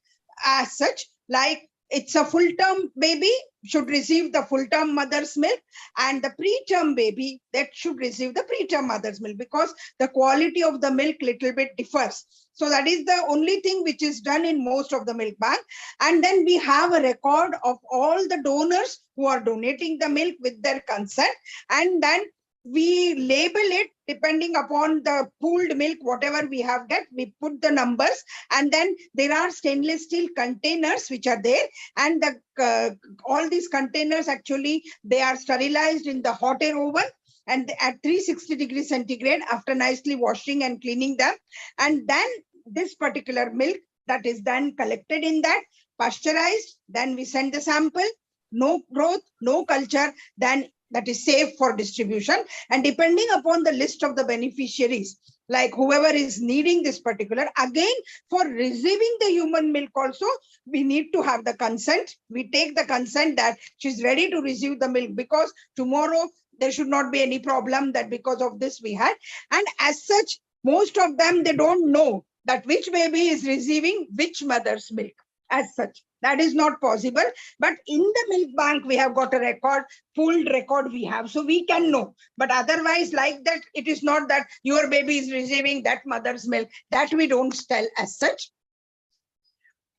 As such, like it's a full-term baby should receive the full-term mother's milk, and the preterm baby that should receive the preterm mother's milk, because the quality of the milk little bit differs. So that is the only thing which is done in most of the milk bank. And then we have a record of all the donors who are donating the milk with their consent. And then we label it depending upon the pooled milk, whatever we have get, we put the numbers, and then there are stainless steel containers which are there, and the all these containers actually they are sterilized in the hot air oven and at 360 degrees centigrade after nicely washing and cleaning them. And then this particular milk that is then collected in that, pasteurized, then we send the sample, no growth, no culture, then that is safe for distribution. And depending upon the list of the beneficiaries, like whoever is needing this particular, again, for receiving the human milk also, we need to have the consent. We take the consent that she's ready to receive the milk, because tomorrow there should not be any problem that because of this we had. And as such, most of them, they don't know that which baby is receiving which mother's milk as such. That is not possible. But in the milk bank, we have got a record, pooled record we have, so we can know. But otherwise, like that, it is not that your baby is receiving that mother's milk. That we don't tell as such.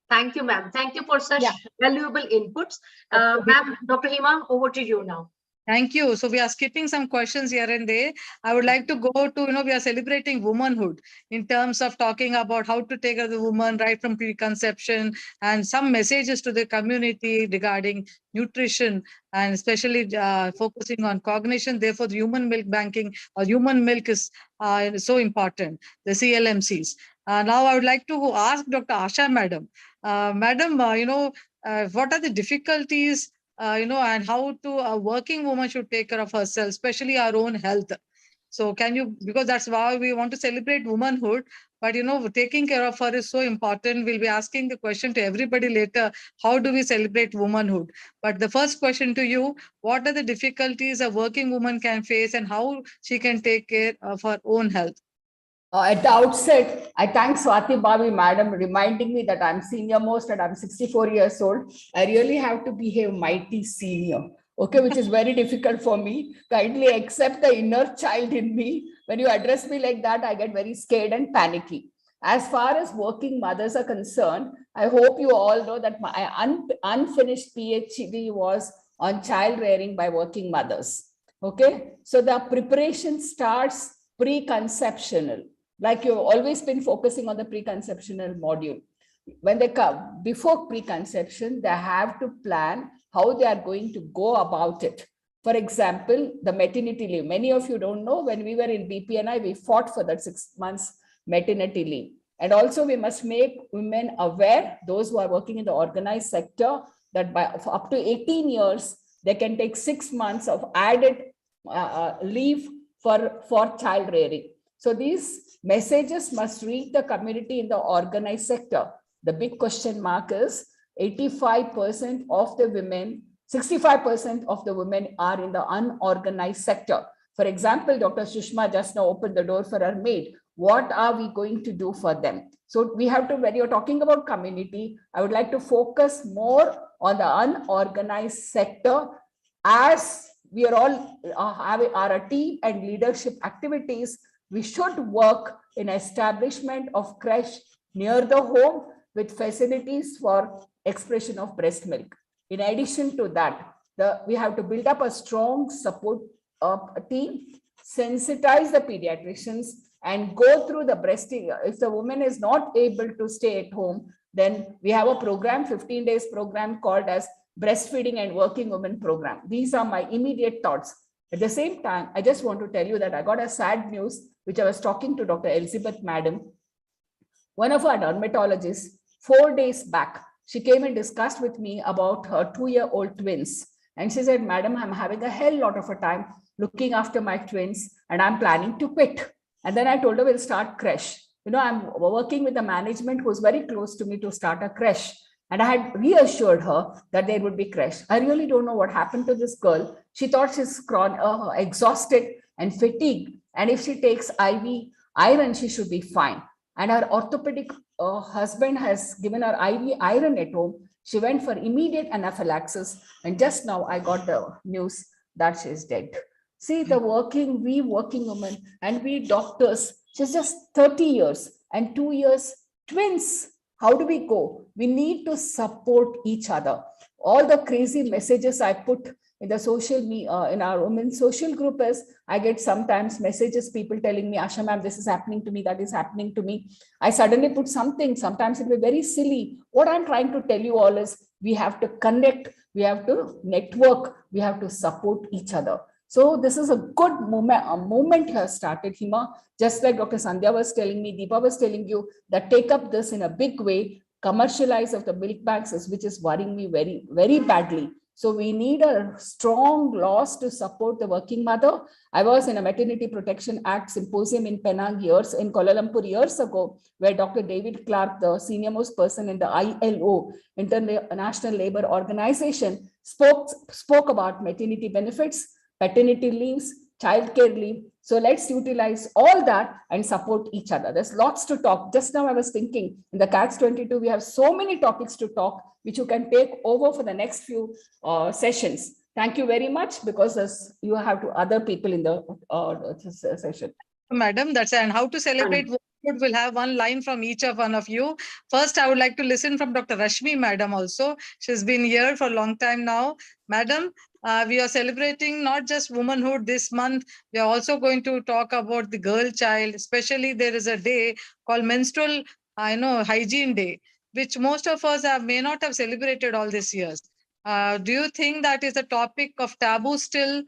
Thank you, ma'am. Thank you for such valuable inputs. Ma'am, Dr. Hema, over to you now. Thank you. So we are skipping some questions here and there. I would like to go to, we are celebrating womanhood in terms of talking about how to take care of the woman right from preconception, and some messages to the community regarding nutrition, and especially focusing on cognition. Therefore, the human milk banking or human milk is so important, the CLMCs. Now, I would like to ask Dr. Asha, madam. Madam, what are the difficulties and how to a working woman should take care of herself, especially our own health. So can you, because that's why we want to celebrate womanhood, but taking care of her is so important. We'll be asking the question to everybody later, how do we celebrate womanhood? But the first question to you, what are the difficulties a working woman can face and how she can take care of her own health? At the outset, I thank Swati Bhavi madam reminding me that I'm senior most and I'm 64 years old. I really have to behave mighty senior, okay, which is very difficult for me. Kindly accept the inner child in me. When you address me like that, I get very scared and panicky. As far as working mothers are concerned, I hope you all know that my unfinished PhD was on child rearing by working mothers, okay? So the preparation starts preconceptional. Like you've always been focusing on the preconceptional module. When they come before preconception, they have to plan how they are going to go about it. For example, the maternity leave. Many of you don't know, when we were in BPNI, we fought for that 6 months maternity leave. And also we must make women aware, those who are working in the organized sector, that by up to 18 years, they can take 6 months of added leave for child rearing. So these messages must reach the community in the organized sector. The big question mark is 85% of the women, 65% of the women are in the unorganized sector. For example, Dr. Sushma just now opened the door for her maid. What are we going to do for them? So we have to, when you're talking about community, I would like to focus more on the unorganized sector, as we are all are a team and leadership activities. We should work in establishment of creche near the home with facilities for expression of breast milk. In addition to that, we have to build up a strong support team, sensitize the pediatricians, and go through the breastfeeding. If the woman is not able to stay at home, then we have a program, 15 days program called as Breastfeeding and Working Women Program. These are my immediate thoughts. At the same time, I just want to tell you that I got a sad news, which I was talking to Dr. Elizabeth madam. One of our dermatologists, 4 days back, she came and discussed with me about her 2-year-old twins. And she said, madam, I'm having a hell lot of a time looking after my twins and I'm planning to quit. And then I told her, we'll start creche. I'm working with the management who's very close to me to start a creche. And I had reassured her that there would be creche. I really don't know what happened to this girl. She thought she's exhausted and fatigued. And if she takes IV iron, she should be fine. And her orthopedic husband has given her IV iron at home. She went for immediate anaphylaxis. And just now I got the news that she's dead. See, we working women and we doctors, she's just 30 years and 2 years twins. How do we go? We need to support each other. All the crazy messages I put in the in our women's social group is I get sometimes messages, people telling me, Asha ma'am, this is happening to me, that is happening to me. I suddenly put something, sometimes it will be very silly. What I'm trying to tell you all is we have to connect, we have to network, we have to support each other. So this is a good movement has started, Hima. Just like Dr. Sandhya was telling me, Deepa was telling you, that take up this in a big way. Commercialize of the milk banks is which is worrying me very, very badly. So we need a strong laws to support the working mother. I was in a Maternity Protection Act symposium in Penang in Kuala Lumpur years ago, where Dr. David Clark, the senior most person in the ILO, International Labour Organization, spoke about maternity benefits, paternity leaves, childcare leave. So let's utilize all that and support each other. There's lots to talk. Just now I was thinking in the CATS 22, we have so many topics to talk, which you can take over for the next few sessions. Thank you very much, because you have to other people in the session. Madam, that's and how to celebrate womanhood. We'll have one line from each of one of you. First, I would like to listen from Dr. Rashmi, Madam, also. She's been here for a long time now. Madam, we are celebrating not just womanhood this month. We are also going to talk about the girl child. Especially, there is a day called Menstrual Hygiene Day, which most of us may not have celebrated all these years. Do you think that is a topic of taboo still?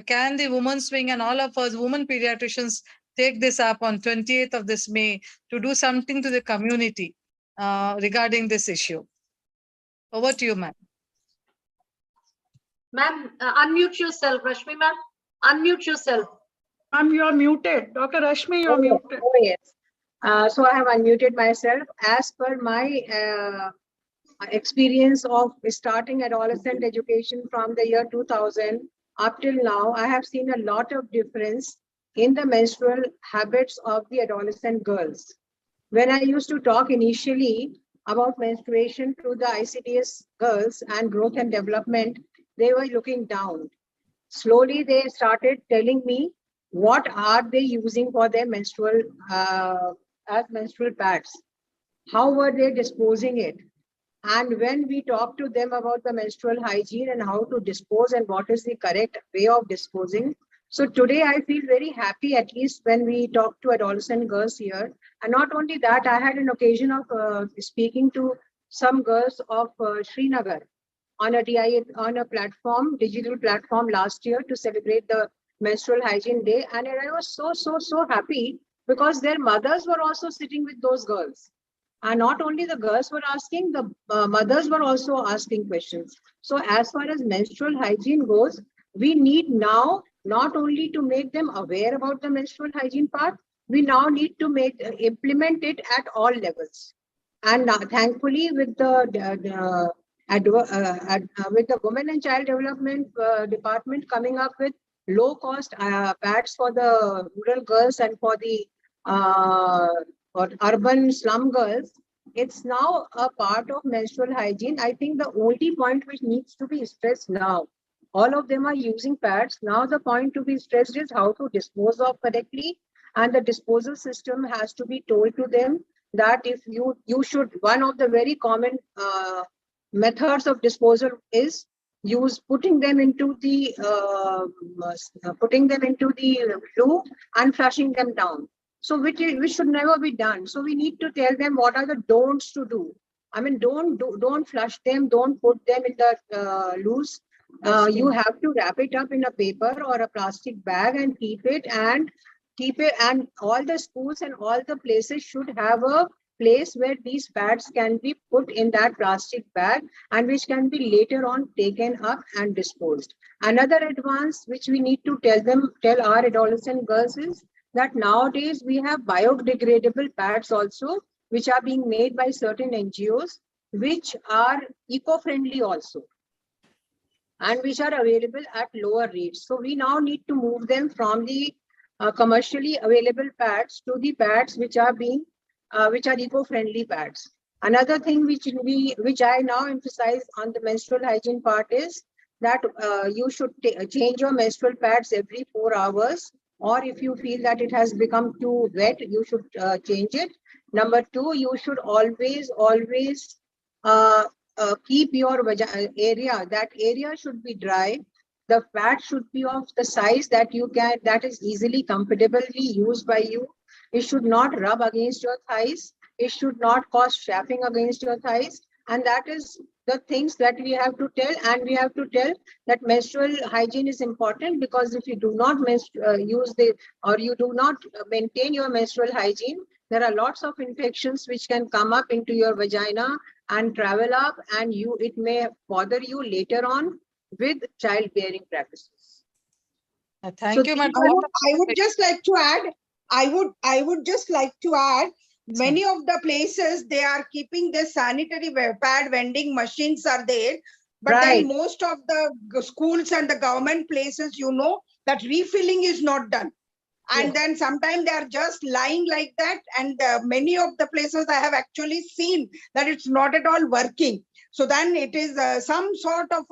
Can the women's wing and all of us women pediatricians take this up on 28th of this May to do something to the community regarding this issue? Over to you, ma'am. Ma'am, unmute yourself, Rashmi ma'am. Unmute yourself. Ma'am, you are muted. Dr. Rashmi, you are muted. Oh, yes. So I have unmuted myself. As per my experience of starting adolescent education from the year 2000 up till now, I have seen a lot of difference in the menstrual habits of the adolescent girls. When I used to talk initially about menstruation to the ICDS girls and growth and development, they were looking down. Slowly, they started telling me what are they using for their menstrual as menstrual pads. How were they disposing it? And when we talk to them about the menstrual hygiene and how to dispose and what is the correct way of disposing. So today I feel very happy, at least when we talk to adolescent girls here. And not only that, I had an occasion of speaking to some girls of Srinagar on a platform, digital platform last year to celebrate the Menstrual Hygiene Day. And I was so happy because their mothers were also sitting with those girls. And not only the girls were asking, the mothers were also asking questions. So as far as menstrual hygiene goes, we need now not only to make them aware about the menstrual hygiene part, we now need to implement it at all levels. And thankfully, with the Women and Child Development Department coming up with low-cost pads for the rural girls and for the for urban slum girls, it's now a part of menstrual hygiene. I think the only point which needs to be stressed now, all of them are using pads. Now the point to be stressed is how to dispose of correctly, and the disposal system has to be told to them that if you should, one of the very common methods of disposal is putting them into the flue and flushing them down. So which should never be done. So we need to tell them what are the don'ts to do. I mean, don't flush them, don't put them in the loose. You have to wrap it up in a paper or a plastic bag and keep it. And all the schools and all the places should have a place where these pads can be put in that plastic bag and which can be later on taken up and disposed. Another advance which we need to tell our adolescent girls is that nowadays we have biodegradable pads also, which are being made by certain NGOs, which are eco-friendly also, and which are available at lower rates. So we now need to move them from the commercially available pads to the pads which are eco-friendly pads. Another thing which I now emphasize on the menstrual hygiene part is that you should change your menstrual pads every 4 hours. Or if you feel that it has become too wet, you should change it. Number 2, you should always keep your area. That area should be dry The pad should be of the size that that is easily, comfortably used by you. It should not rub against your thighs. It should not cause chapping against your thighs. And that is the things that we have to tell. And we have to tell that menstrual hygiene is important, because if you do not you do not maintain your menstrual hygiene, there are lots of infections which can come up into your vagina and travel up, and it may bother you later on with childbearing practices. Thank you, madam. I would just like to add, I would just like to add, many of the places they are keeping the sanitary pad vending machines are there, but then most of the schools and the government places, that refilling is not done. And then sometimes they are just lying like that. And many of the places I have actually seen that it's not at all working. So then it is some sort of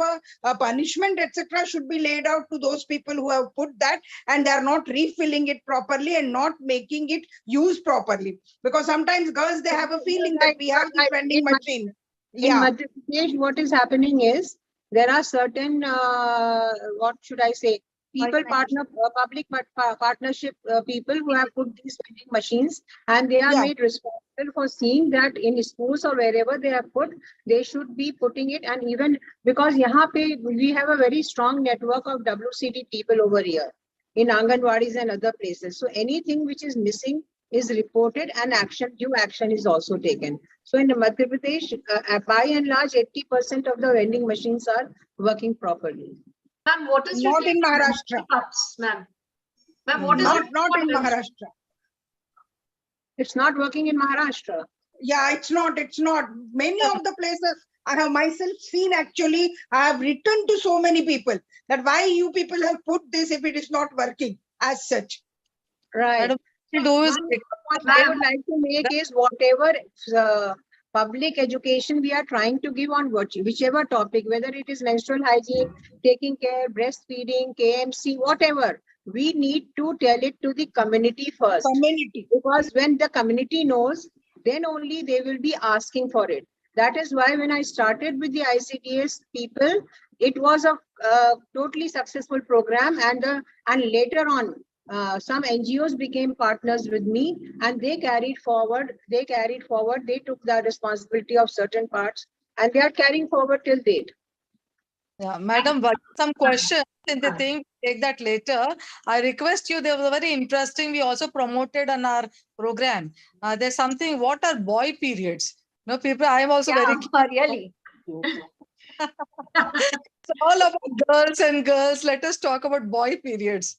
a punishment, etc., should be laid out to those people who have put that and they are not refilling it properly and not making it used properly. Because sometimes girls, they have a feeling that we have this vending machine. In Madhya Pradesh, what is happening is there are certain, what should I say, public partnership people who have put these vending machines, and they are made responsible for seeing that in schools or wherever they have put, they should be putting it. And even because we have a very strong network of WCD people over here in Anganwadis and other places. So anything which is missing is reported and due action is also taken. So in Madhya Pradesh, by and large, 80% of the vending machines are working properly. Ma'am, what is not in Maharashtra? Ma'am, what is not in Maharashtra? It's not working in Maharashtra. Yeah, it's not. Many of the places I have myself seen, actually, I have written to so many people that why you people have put this if it is not working as such. Right. What I would like to make is whatever public education we are trying to give on whichever topic, whether it is menstrual hygiene, taking care, breastfeeding, KMC, whatever, we need to tell it to the community first. Because when the community knows, then only they will be asking for it. That is why when I started with the ICDS people, it was a totally successful program, and later on, some NGOs became partners with me, and they carried forward. They took the responsibility of certain parts, and they are carrying forward till date. Yeah, madam, some questions in the thing, take that later. I request you, they were very interesting. We also promoted on our program. There's something, what are boy periods? No, people, I am also very really. It's all about girls and girls. Let us talk about boy periods.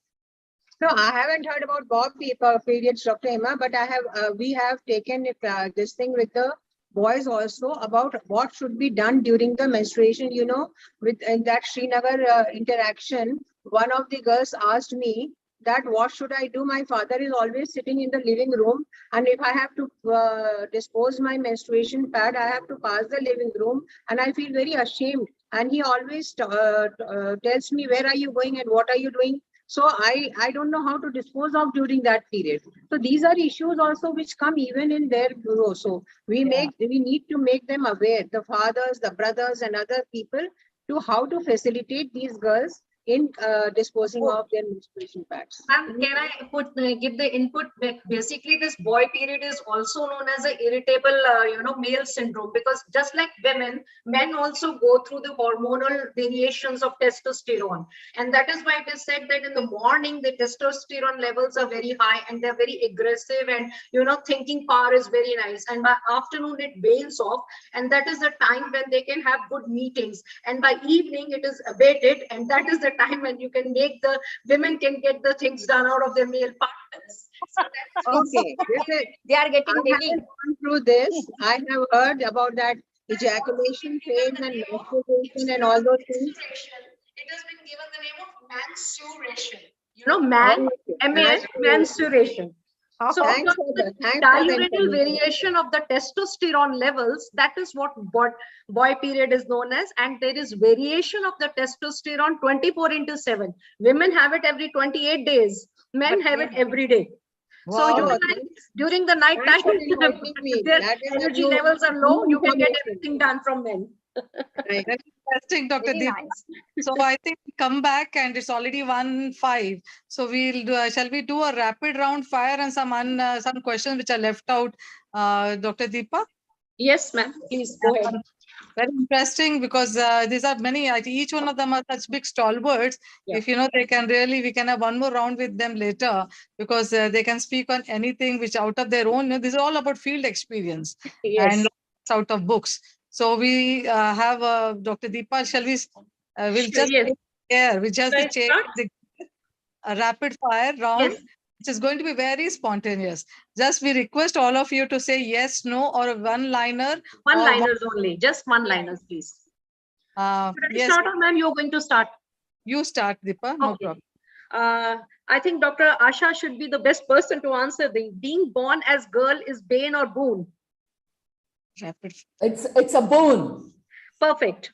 No, I haven't heard about boy periods, Dr. Emma, but we have taken this thing with the boys also about what should be done during the menstruation. In that Srinagar interaction, one of the girls asked me that what should I do? My father is always sitting in the living room, and if I have to dispose my menstruation pad, I have to pass the living room, and I feel very ashamed. And he always tells me, where are you going and what are you doing? So I don't know how to dispose of during that period. So these are issues also which come even in their bureau. So we need to make them aware, the fathers, the brothers, and other people, to how to facilitate these girls in disposing of their menstruation pads. Ma'am, can I give the input? Basically, this boy period is also known as an irritable, male syndrome, because just like women, men also go through the hormonal variations of testosterone, and that is why it is said that in the morning the testosterone levels are very high and they're very aggressive, and thinking power is very nice, and by afternoon it wanes off, and that is the time when they can have good meetings, and by evening it is abated, and that is the time when you can make the women can get the things done out of their male partners. So okay, they are getting I haven't gone through this. I have heard about that ejaculation phase and masturbation and all those things. It has been given the name of menstruation. Menstruation. So the diurnal variation of the testosterone levels, that is what boy period is known as, and there is variation of the testosterone 24/7. Women have it every 28 days. Men have it every day. Wow. So during the night time, if their energy levels are low, you can get everything done from men. Very interesting, Dr. Very Deep. nice. So I think we come back and it's already 1:05. So we'll do, shall we do a rapid round fire and some questions which are left out, Dr. Deepa? Yes, ma'am. Please go ahead. Very interesting because these are many, each one of them are such big stalwarts. Yeah. If we can have one more round with them later because they can speak on anything which out of their own. This is all about field experience Yes. and out of books. So we have Dr. Deepa. Shall we? We'll just Yes. we just Shall I change start? a rapid fire round. Yes. Which is going to be very spontaneous. Just we request all of you to say yes, no, or a one-liner. One-liners only. Just one-liners, please. Should I Yes, start, or ma'am, you're going to start? you start, Deepa. No Okay. problem. I think Dr. Asha should be the best person to answer. Being born as girl is bane or boon? Rapid. It's a boon. Perfect.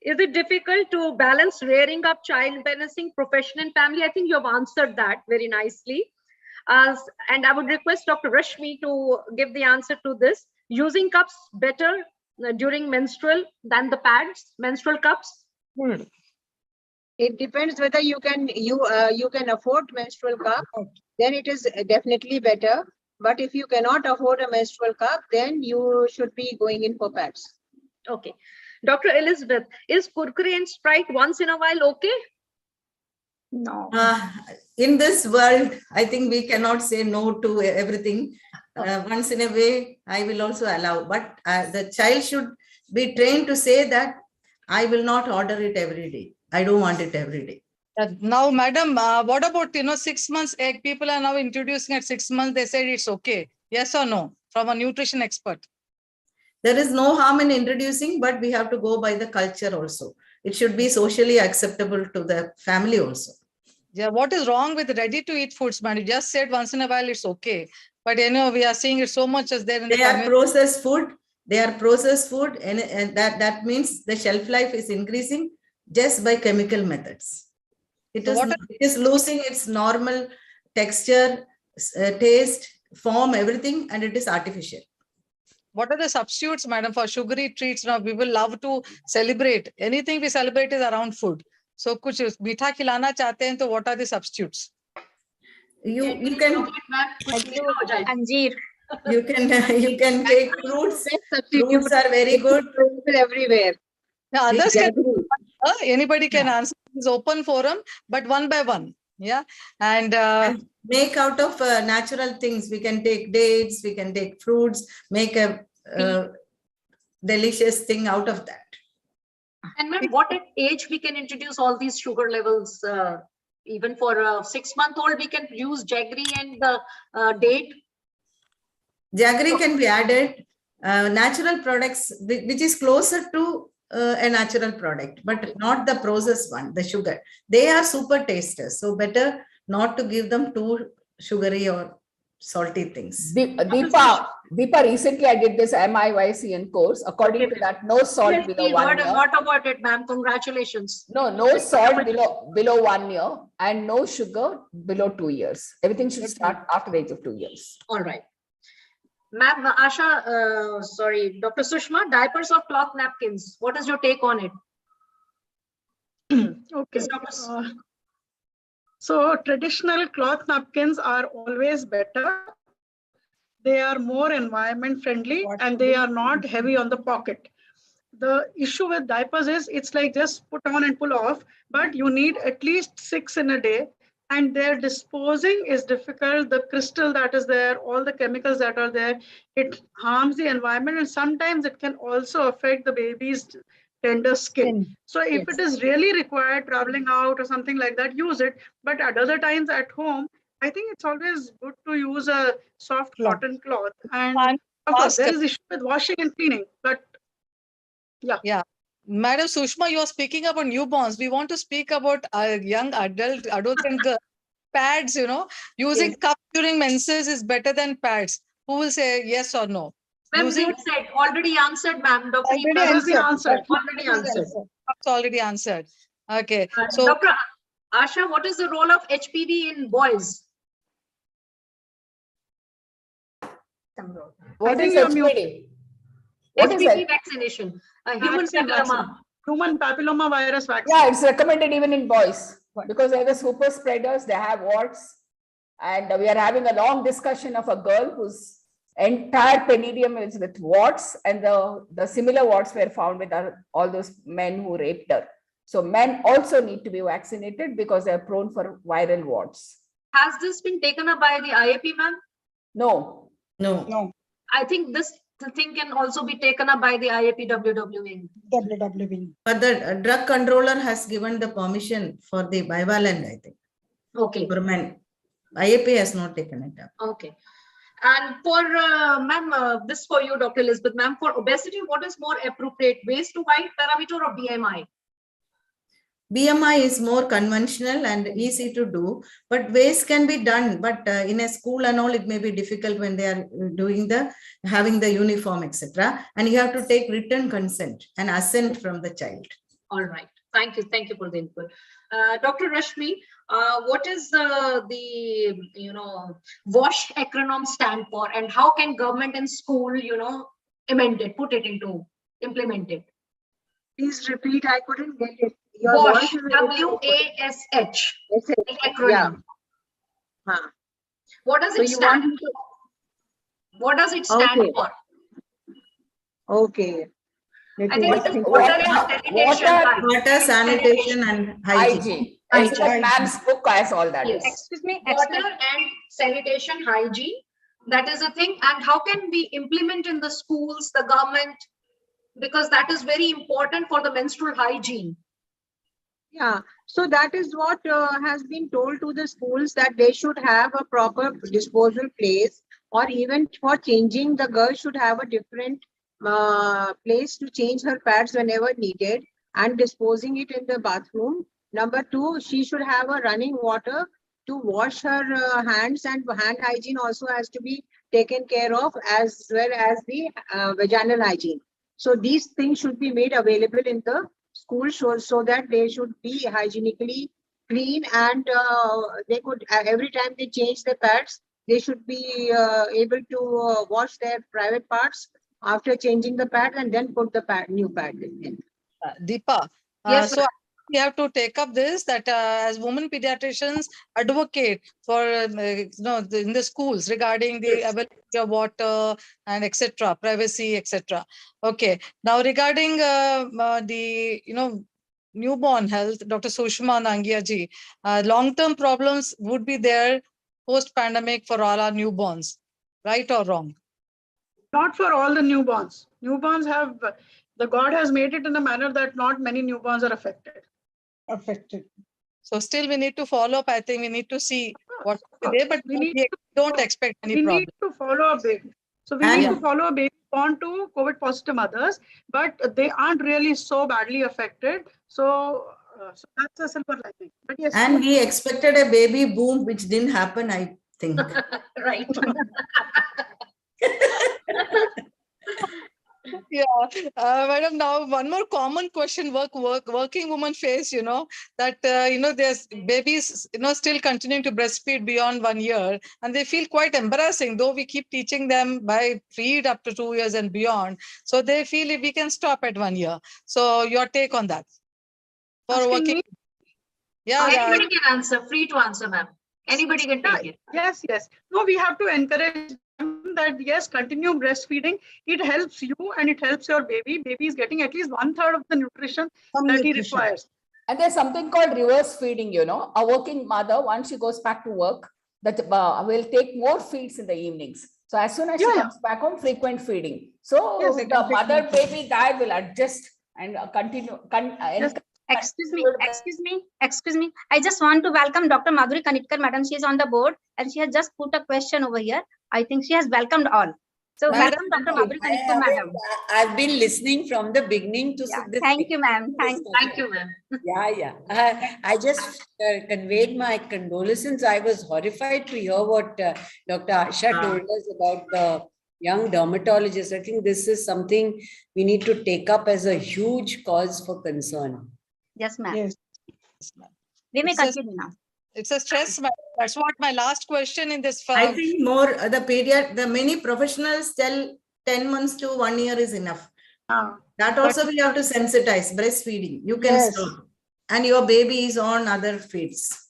Is it difficult to balance rearing up child, balancing profession and family? I think you have answered that very nicely. And I would request Dr. Rashmi to give the answer to this. Using cups better during menstrual than the pads, menstrual cups? Good. It depends whether you can afford menstrual cup, then it is definitely better. But if you cannot afford a menstrual cup, then you should be going in for pads. Okay. Dr. Elizabeth, is Kurkure and Sprite once in a while okay? No. In this world, I think we cannot say no to everything. Once in a way, I will also allow. But the child should be trained to say that I will not order it every day. I don't want it every day. Now, madam, what about 6 months egg? People are now introducing at 6 months. They said it's okay. Yes or no? From a nutrition expert. There is no harm in introducing, but we have to go by the culture also. It should be socially acceptable to the family also. Yeah, what is wrong with ready-to-eat foods, man? You just said once in a while it's okay. But we are seeing it so much as there in they are processed food. They are processed food, and that means the shelf life is increasing just by chemical methods. It is losing its normal texture, taste, form, everything, and it is artificial. What are the substitutes, madam, for sugary treats? Now, we will love to celebrate. Anything we celebrate is around food. So, kuch meetha khilana chahte hain, to what are the substitutes? You can Anjeer. you can take fruits. Fruits are very good everywhere. Now, others can anybody can answer. It's open forum, but one by one. Yeah, and make out of natural things. We can take dates, we can take fruits, make a delicious thing out of that. And ma'am, what age we can introduce all these sugar levels? Even for a 6-month-old, we can use jaggery and date. Jaggery can be added. Natural products, which is closer to a natural product, but not the processed one, the sugar. They are super tasters. So better not to give them too sugary or salty things. Deepa, recently I did this MIYCN course. According to that, no salt below 1 year. What about it, ma'am? Congratulations. No salt below 1 year and no sugar below 2 years. Everything should start after the age of 2 years. All right. Ma'am, Asha, sorry, Dr. Sushma, diapers or cloth napkins? What is your take on it? Okay. So traditional cloth napkins are always better. They are more environment friendly and they are not heavy on the pocket. The issue with diapers is it's like just put on and pull off, but you need at least 6 in a day. And their disposing is difficult. The crystal that is there, all the chemicals that are there, it harms the environment. And sometimes it can also affect the baby's tender skin. So if it is really required traveling out or something like that, use it. But at other times at home, I think it's always good to use a soft cotton cloth. And of course, there is issue with washing and cleaning, but yeah. Madam Sushma, you are speaking about newborns. We want to speak about young adults and pads, using cups during menses is better than pads. Who will say yes or no? Ma'am, you said already answered, ma'am. Already answered. Already answered. Okay. So, Dr. Asha, what is the role of HPV in boys? What is HPV? What is HPV that? vaccination, human Vaccine, papilloma. Human papilloma virus vaccine. Yeah, it's recommended even in boys because they're the super spreaders. They have warts. And we are having a long discussion of a girl whose entire perineum is with warts, and the similar warts were found with all those men who raped her. So men also need to be vaccinated because they are prone for viral warts. Has this been taken up by the IAP, ma'am? No. No. I think this thing can also be taken up by the IAPWW. WW. But the drug controller has given the permission for the bivalent, I think. Okay. For men. IAP has not taken it up. Okay. And for ma'am, this for you, Dr. Elizabeth, ma'am, for obesity, what is more appropriate, waist to height parameter or BMI? BMI is more conventional and easy to do, but waist can be done. But in a school and all, it may be difficult when they are doing having the uniform, etc. And you have to take written consent and assent from the child. All right. Thank you. Thank you for the input. Dr. Rashmi, what is the WASH acronym stand for, and how can government and school, amend it, implement it? Please repeat. I couldn't get it. WASH, WASH, the acronym. Yeah. What does So it you stand want for? What does it stand Okay. for? Okay. Let I me think just it is think water about and it. sanitation. Water, sanitation, and hygiene. Hygiene. That ma'am's book has all that. Yes. Excuse me. Water and sanitation hygiene. That is a thing. And how can we implement in the schools, the government, because that is very important for the menstrual hygiene. Yeah, so that is what has been told to the schools, that they should have a proper disposal place, or even for changing, the girl should have a different place to change her pads whenever needed, and disposing it in the bathroom. Number two, she should have a running water to wash her hands, and hand hygiene also has to be taken care of, as well as the vaginal hygiene. So these things should be made available in the school so that they should be hygienically clean, and they could every time they change the pads, they should be able to wash their private parts after changing the pad, and then put the new pad in. Deepa, Yes, so we have to take up this, that as women pediatricians advocate for in the schools regarding the availability of water and etc., privacy, etc. Okay, now regarding the newborn health, Dr. Sushmaniyangyaji, long-term problems would be there post-pandemic for all our newborns, right or wrong? Not for all the newborns. Newborns have, the God has made it in a manner that not many newborns are affected. So still we need to follow up. I think we need to see what there, but we don't expect any We problem. need to follow a baby. So we need to follow a baby born to COVID positive mothers, but they aren't really so badly affected. So, so that's a silver lining. But yes, and we expected a baby boom, which didn't happen, I think. Right. Yeah, madam. Now, one more common question working women face, that there's babies, still continuing to breastfeed beyond 1 year, and they feel quite embarrassing. Though we keep teaching them by feed up to 2 years and beyond, so they feel if we can stop at 1 year. So, your take on that? For working, Anybody can answer. Free to answer, ma'am. Anybody can take it. Yes. No, we have to encourage them that yes, continue breastfeeding. It helps you and it helps your baby. Baby is getting at least 1/3 of the nutrition that he requires. And there's something called reverse feeding, a working mother, once she goes back to work, that will take more feeds in the evenings. So as soon as she comes back home, frequent feeding. So the mother-baby guy will adjust and continue. Excuse me. I just want to welcome Dr. Madhuri Kanitkar, madam. She is on the board and she has just put a question over here. I think she has welcomed all. So welcome, Dr. Madhuri Kanitkar, madam. I've been listening from the beginning to this. Thank you, ma'am. Thank you, ma'am. Yeah. I just conveyed my condolences. I was horrified to hear what Dr. Asha told us about the young dermatologist. I think this is something we need to take up as a huge cause for concern. Yes, ma'am. Yes. We may continue now. It's a stress. That's what my last question in this. I think more the many professionals tell 10 months to 1 year is enough. Ah, That also we have to sensitize. Breastfeeding, you can Yes. stop. And your baby is on other feeds.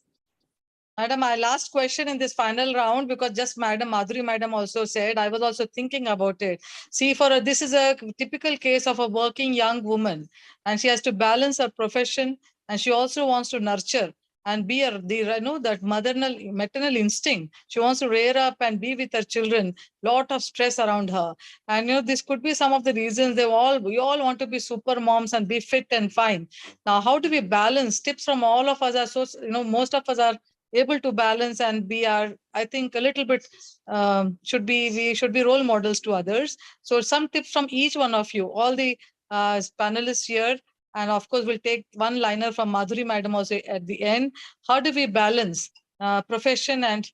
Madam, my last question in this final round, because just Madhuri Madam also said, I was also thinking about it. See, this is a typical case of a working young woman, and she has to balance her profession, and she also wants to nurture and be that maternal instinct. She wants to rear up and be with her children. Lot of stress around her, and this could be some of the reasons. We all want to be super moms and be fit and fine. Now, how do we balance? Tips from all of us are so most of us are able to balance, and we are, I think, a little bit we should be role models to others. So some tips from each one of you, all the panelists here, and of course we'll take one liner from Madhuri Madam also at the end. How do we balance profession and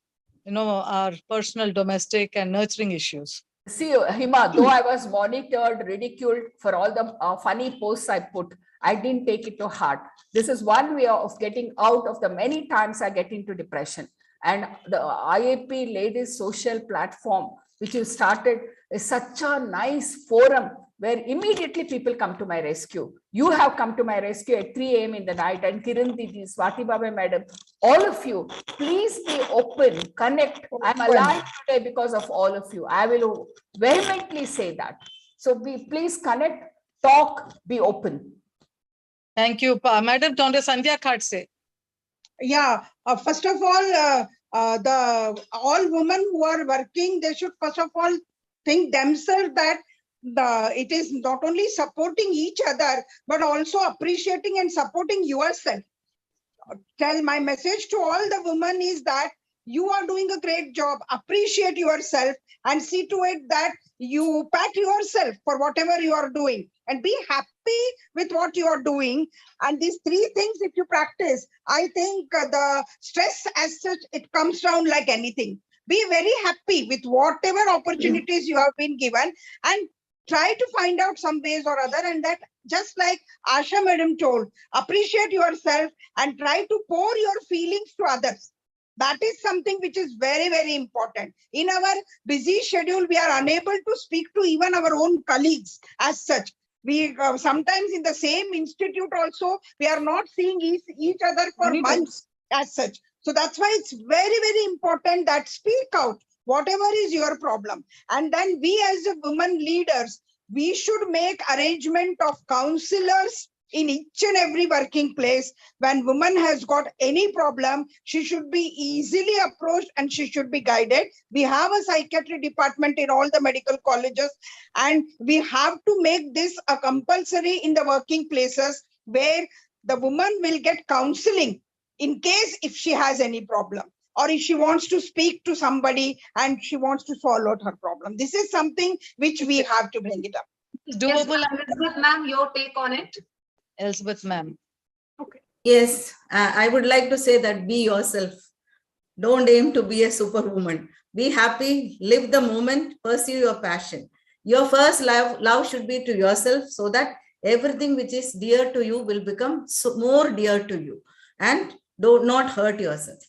our personal, domestic and nurturing issues? See, Hima, though I was monitored, ridiculed for all the funny posts I put, I didn't take it to heart. This is one way of getting out of the many times I get into depression. And the IAP Ladies Social Platform, which you started, is such a nice forum where immediately people come to my rescue. You have come to my rescue at 3 a.m. in the night, and Kiran Didi, Swati Baba Madam, all of you, please be open, connect. I'm alive today because of all of you. I will vehemently say that. So please connect, talk, be open. Thank you, Madam. Dr. Sandhya Khatsam. Yeah, first of all, all women who are working, they should first of all think themselves that it is not only supporting each other, but also appreciating and supporting yourself. My message to all the women is that you are doing a great job. Appreciate yourself and see to it that you pat yourself for whatever you are doing and be happy with what you are doing. And these three things, if you practice, I think the stress as such, it comes down like anything. Be very happy with whatever opportunities you have been given and try to find out some ways or other. And that, just like Asha Madam told, appreciate yourself and try to pour your feelings to others. That is something which is very, very important. In our busy schedule, we are unable to speak to even our own colleagues as such. We sometimes in the same institute also, we are not seeing each other for months as such. So that's why it's very, very important that speak out, whatever is your problem. And then we as a women leaders, we should make arrangement of counselors in each and every working place. When woman has got any problem, she should be easily approached and she should be guided. We have a psychiatry department in all the medical colleges, and we have to make this a compulsory in the working places where the woman will get counseling in case if she has any problem, or if she wants to speak to somebody and she wants to solve out her problem. This is something which we have to bring it up. Doable. Yes, Elizabeth ma'am, your take on it? Elizabeth ma'am. Okay. Yes, I would like to say that be yourself. Don't aim to be a superwoman. Be happy, live the moment, pursue your passion. Your first love should be to yourself, so that everything which is dear to you will become more dear to you. And do not hurt yourself.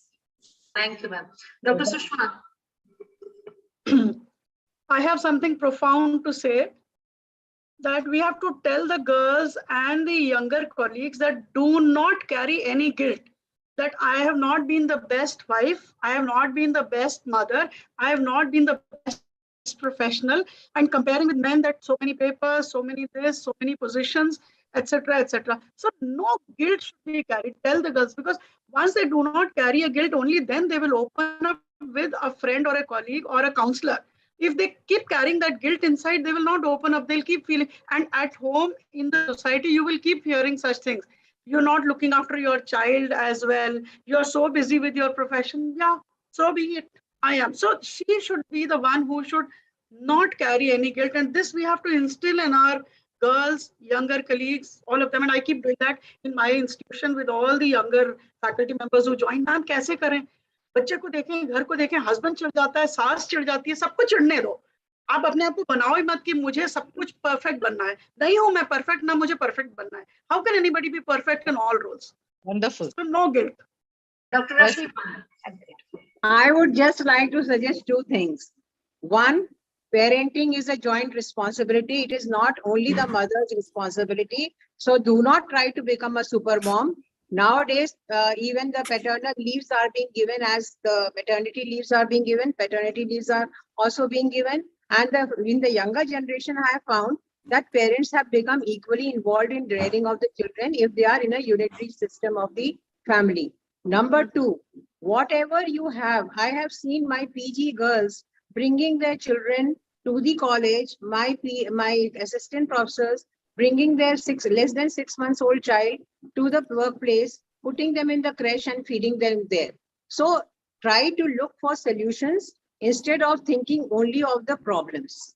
Thank you, ma'am. Dr. Sushma. I have something profound to say, that we have to tell the girls and the younger colleagues that do not carry any guilt, that I have not been the best wife, I have not been the best mother, I have not been the best professional, and comparing with men that so many papers, so many this, so many positions, etc., etc. So no guilt should be carried. Tell the girls, because once they do not carry a guilt, only then they will open up with a friend or a colleague or a counselor. If they keep carrying that guilt inside, they will not open up. They'll keep feeling, and at home, in the society, you will keep hearing such things. You're not looking after your child as well. You're so busy with your profession. Yeah, so be it. I am. So she should be the one who should not carry any guilt. And this we have to instill in our girls, younger colleagues, all of them. And I keep doing that in my institution with all the younger faculty members who join. Ma'am, कैसे करें? बच्चे को देखें, घर को देखें, husband चिढ़ जाता है, सास चिढ़ जाती है, सबको चिढ़ने दो. आप अपने आप को बनाओ ही मत कि मुझे सब कुछ परफेक्ट बनना है. नहीं हूं मैं परफेक्ट, ना मुझे परफेक्ट बनना है. How can anybody be perfect in all roles? Wonderful. So no guilt. Dr. Rashmi. I would just like to suggest two things. One, parenting is a joint responsibility. It is not only the mother's responsibility. So do not try to become a super mom. Nowadays, even the paternal leaves are being given as the maternity leaves are being given, paternity leaves are also being given. And in the younger generation, I have found that parents have become equally involved in rearing of the children if they are in a unitary system of the family. Number two, whatever you have, I have seen my PG girls bringing their children to the college, my assistant professors bringing their less than 6 months old child to the workplace, putting them in the creche and feeding them there. So try to look for solutions instead of thinking only of the problems.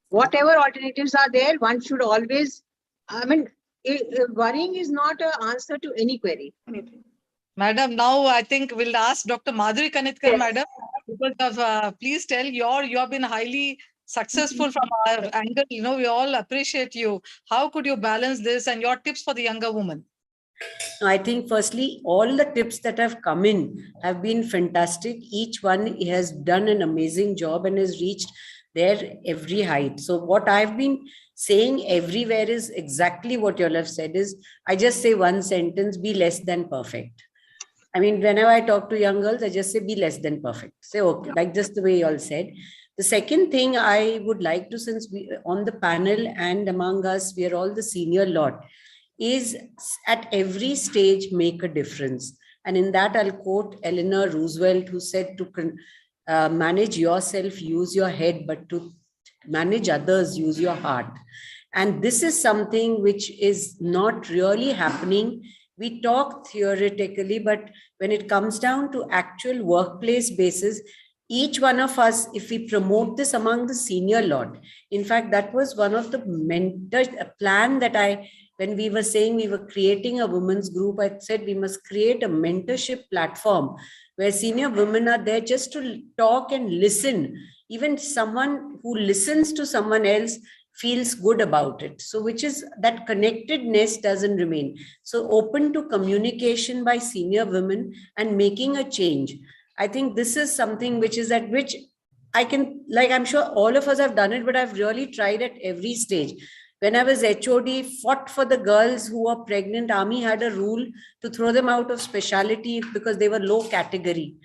Whatever alternatives are there, one should always, worrying is not an answer to any query. Madam, now I think we'll ask Dr. Madhuri Kanitkar, Yes. madam, because of, please tell you have been highly successful from our angle. We all appreciate you. How could you balance this and your tips for the younger woman? I think firstly, all the tips that have come in have been fantastic. Each one has done an amazing job and has reached their every height. So what I've been saying everywhere is exactly what you all have said is, I just say one sentence, be less than perfect. I mean, whenever I talk to young girls, I just say be less than perfect. Say, okay, like just the way you all said. The second thing I would like to, since we on the panel and among us, we are all the senior lot, is at every stage make a difference. And in that, I'll quote Eleanor Roosevelt, who said to manage yourself, use your head, but to manage others, use your heart. And this is something which is not really happening. We talk theoretically, but when it comes down to actual workplace basis, each one of us, if we promote this among the senior lot, in fact, that was one of the plan that when we were saying we were creating a women's group, I said we must create a mentorship platform where senior women are there just to talk and listen. Even someone who listens to someone else feels good about it. So which is that connectedness doesn't remain. So open to communication by senior women and making a change. I think this is something which is at which I can, like, I'm sure all of us have done it, but I've really tried at every stage. When I was HOD, fought for the girls who were pregnant. Army had a rule to throw them out of specialty because they were low category.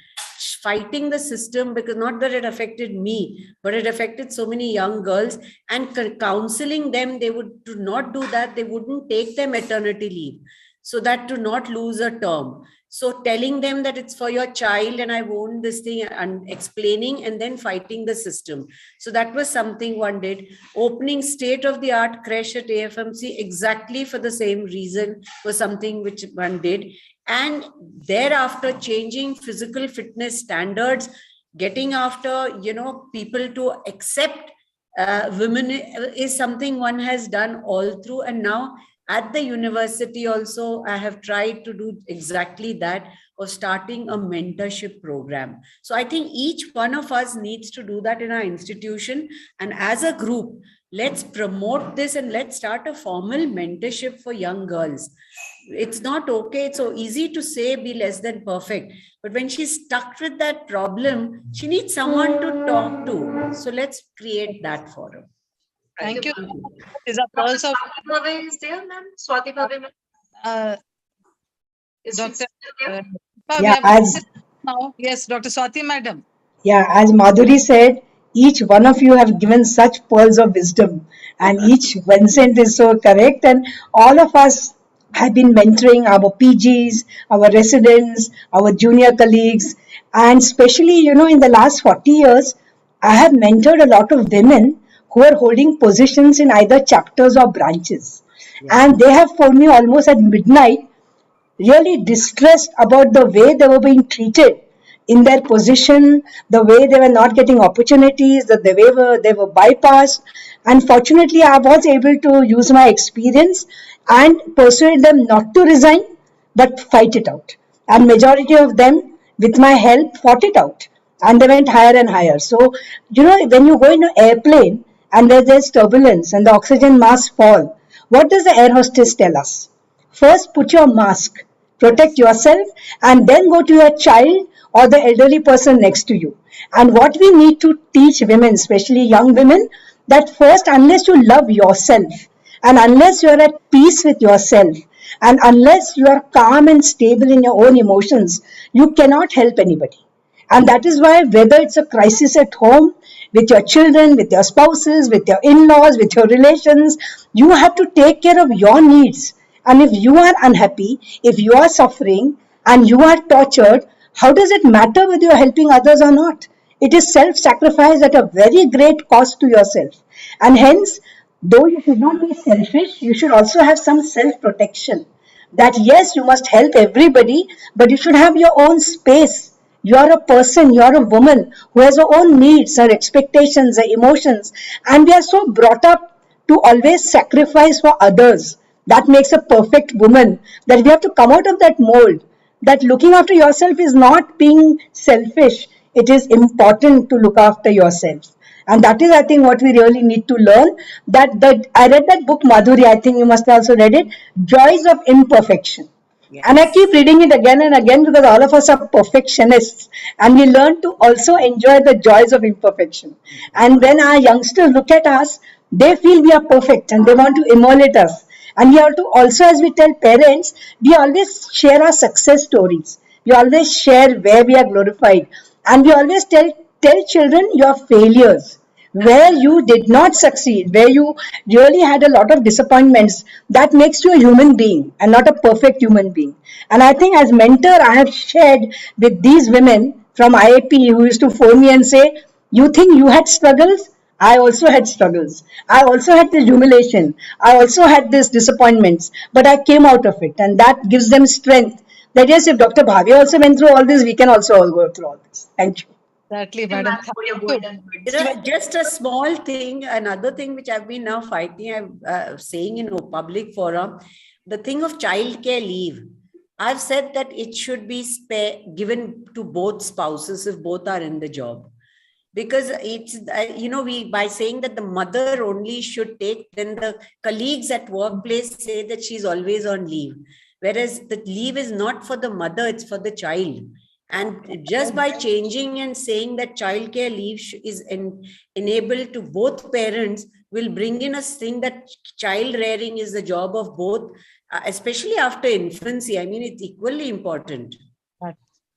Fighting the system, because not that it affected me, but it affected so many young girls, and counseling them, they would not do that. They wouldn't take their maternity leave so that to not lose a term. So telling them that it's for your child and I won't this thing, and explaining and then fighting the system. So that was something one did. Opening state-of-the-art creche at AFMC exactly for the same reason was something which one did. And thereafter changing physical fitness standards, getting after, people to accept women is something one has done all through. And now at the university also, I have tried to do exactly that, of starting a mentorship program. So I think each one of us needs to do that in our institution. And as a group, let's promote this and let's start a formal mentorship for young girls. It's not okay. It's so easy to say be less than perfect. But when she's stuck with that problem, she needs someone to talk to. So let's create that for her. Thank you. Is a pulse of Swati Bhave is there, ma'am? Swati Bhave, is she Dr. still there? Yeah, as Now, yes, Dr. Swati, madam. Yeah, as Madhuri said, each one of you have given such pearls of wisdom, and each Vincent is so correct. And all of us have been mentoring our PGs, our residents, our junior colleagues, and especially, in the last 40 years, I have mentored a lot of women who are holding positions in either chapters or branches. And they have phoned me almost at midnight, really distressed about the way they were being treated in their position, the way they were not getting opportunities, the way they were bypassed. And fortunately, I was able to use my experience and persuade them not to resign, but fight it out. And majority of them, with my help, fought it out. And they went higher and higher. So, when you go in an airplane and there's turbulence and the oxygen masks fall, what does the air hostess tell us? First, put your mask, protect yourself, and then go to your child or the elderly person next to you. And what we need to teach women, especially young women, that first, unless you love yourself, and unless you are at peace with yourself, and unless you are calm and stable in your own emotions, you cannot help anybody. And that is why, whether it's a crisis at home, with your children, with your spouses, with your in laws, with your relations, you have to take care of your needs. And if you are unhappy, if you are suffering, and you are tortured, how does it matter whether you are helping others or not? It is self sacrifice at a very great cost to yourself. And hence, though you should not be selfish, you should also have some self protection. That yes, you must help everybody, but you should have your own space. You're a person, you're a woman who has her own needs, her expectations, her emotions, and we are so brought up to always sacrifice for others. That makes a perfect woman, that we have to come out of that mold, that looking after yourself is not being selfish. It is important to look after yourself. And that is, I think, what we really need to learn. That I read that book, Madhuri, I think you must have also read it, Joys of Imperfection. And I keep reading it again and again because all of us are perfectionists and we learn to also enjoy the joys of imperfection. And when our youngsters look at us, they feel we are perfect and they want to emulate us. And we have to also, as we tell parents, we always share our success stories. We always share where we are glorified. And we always tell children your failures, where you did not succeed, where you really had a lot of disappointments. That makes you a human being and not a perfect human being. And I think as mentor, I have shared with these women from IAP who used to phone me and say, you think you had struggles? I also had struggles. I also had this humiliation. I also had these disappointments, but I came out of it. And that gives them strength. That yes, if Dr. Bhavi also went through all this, we can also all go through all this. Thank you. Exactly, madam. For your golden words. You know, just a small thing, another thing which I've been now fighting, I'm saying in a public forum, the thing of childcare leave. I've said that it should be given to both spouses if both are in the job. Because it's, we, by saying that the mother only should take, then the colleagues at workplace say that she's always on leave. Whereas the leave is not for the mother, it's for the child. And just by changing and saying that childcare leave is enabled to both parents will bring in a thing that child rearing is the job of both, especially after infancy. I mean, it's equally important.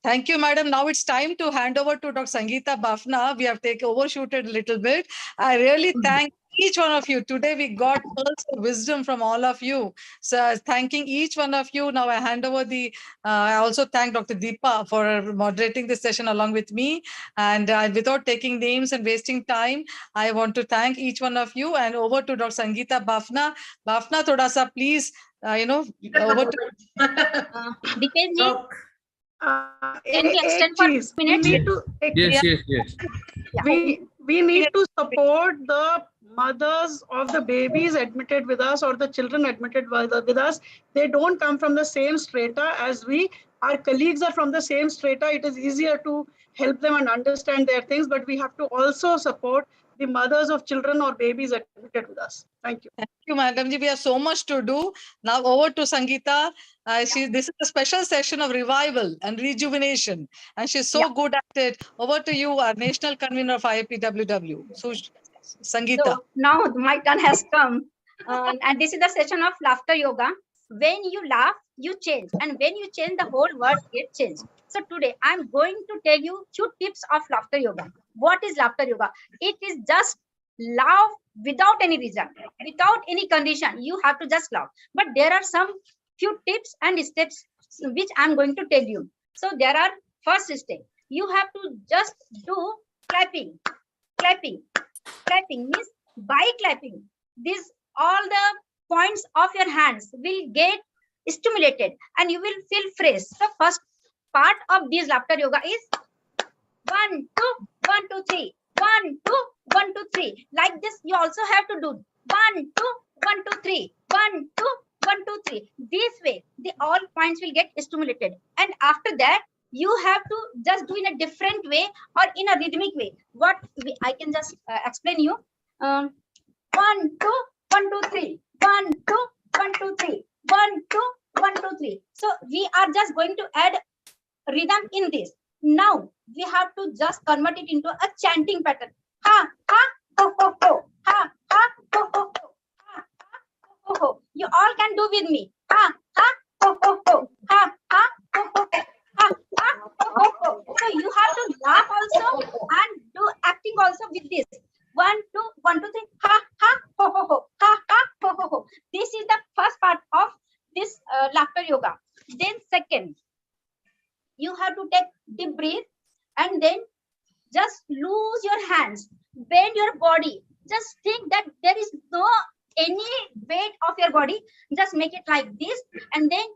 Thank you, madam. Now it's time to hand over to Dr. Sangeeta Bafna. We have overshooted a little bit. I really thank each one of you. Today we got pearls of wisdom from all of you. So thanking each one of you. Now I hand over I also thank Dr. Deepa for moderating this session along with me. And without taking names and wasting time, I want to thank each one of you. And over to Dr. Sangeeta Bafna. Bafna, thoda sa please, over to Dipesh ji, Can we extend for minutes? Yes. We need to support the mothers of the babies admitted with us or the children admitted with us. They don't come from the same strata as we. Our colleagues are from the same strata. It is easier to help them and understand their things, but we have to also support the mothers of children or babies admitted with us. Thank you. Thank you, Madam Ji. We have so much to do. Now over to Sangeeta. This is a special session of revival and rejuvenation, and she's so good at it. Over to you, our national convener of IAPWW. So, Sangeeta. So now my turn has come, and this is the session of laughter yoga. When you laugh, you change, and when you change, the whole world gets changed. So today I'm going to tell you few tips of laughter yoga. What is laughter yoga? It is just laugh without any reason, without any condition. You have to just laugh. But there are some few tips and steps which I'm going to tell you. So there are first step. You have to just do clapping. Clapping means by clapping, this all the points of your hands will get stimulated and you will feel fresh. The first part of this laughter yoga is 1, 2, 1, 2, 3. 1, 2, 1, 2, 3. Like this, you also have to do 1, 2, 1, 2, 3. 1, 2, 1, 2, 3. This way, the all points will get stimulated. And after that, you have to just do in a different way or in a rhythmic way. I can just explain you. 1, 2, 1, 2, 3. 1, 2, 1, 2, 3. 1, 2, 1, 2, 3. So we are just going to add rhythm in this. Now we have to just convert it into a chanting pattern. Ha ha ho ho ho. Ha ha ho ho ho. Ha ha ho ho. You all can do with me. Ha ha ho ho ho. Ha ha ho ho ho. Ha ha ho ho ho. So you have to laugh also and do acting also with this. 1, 2, 1, 2, 3. Ha ha ho ho ho. Ha ha ho ho ho. This is the first part of this laughter yoga. Then second, you have to take deep breath and then just lose your hands, bend your body. Just think that there is no any weight of your body. Just make it like this and then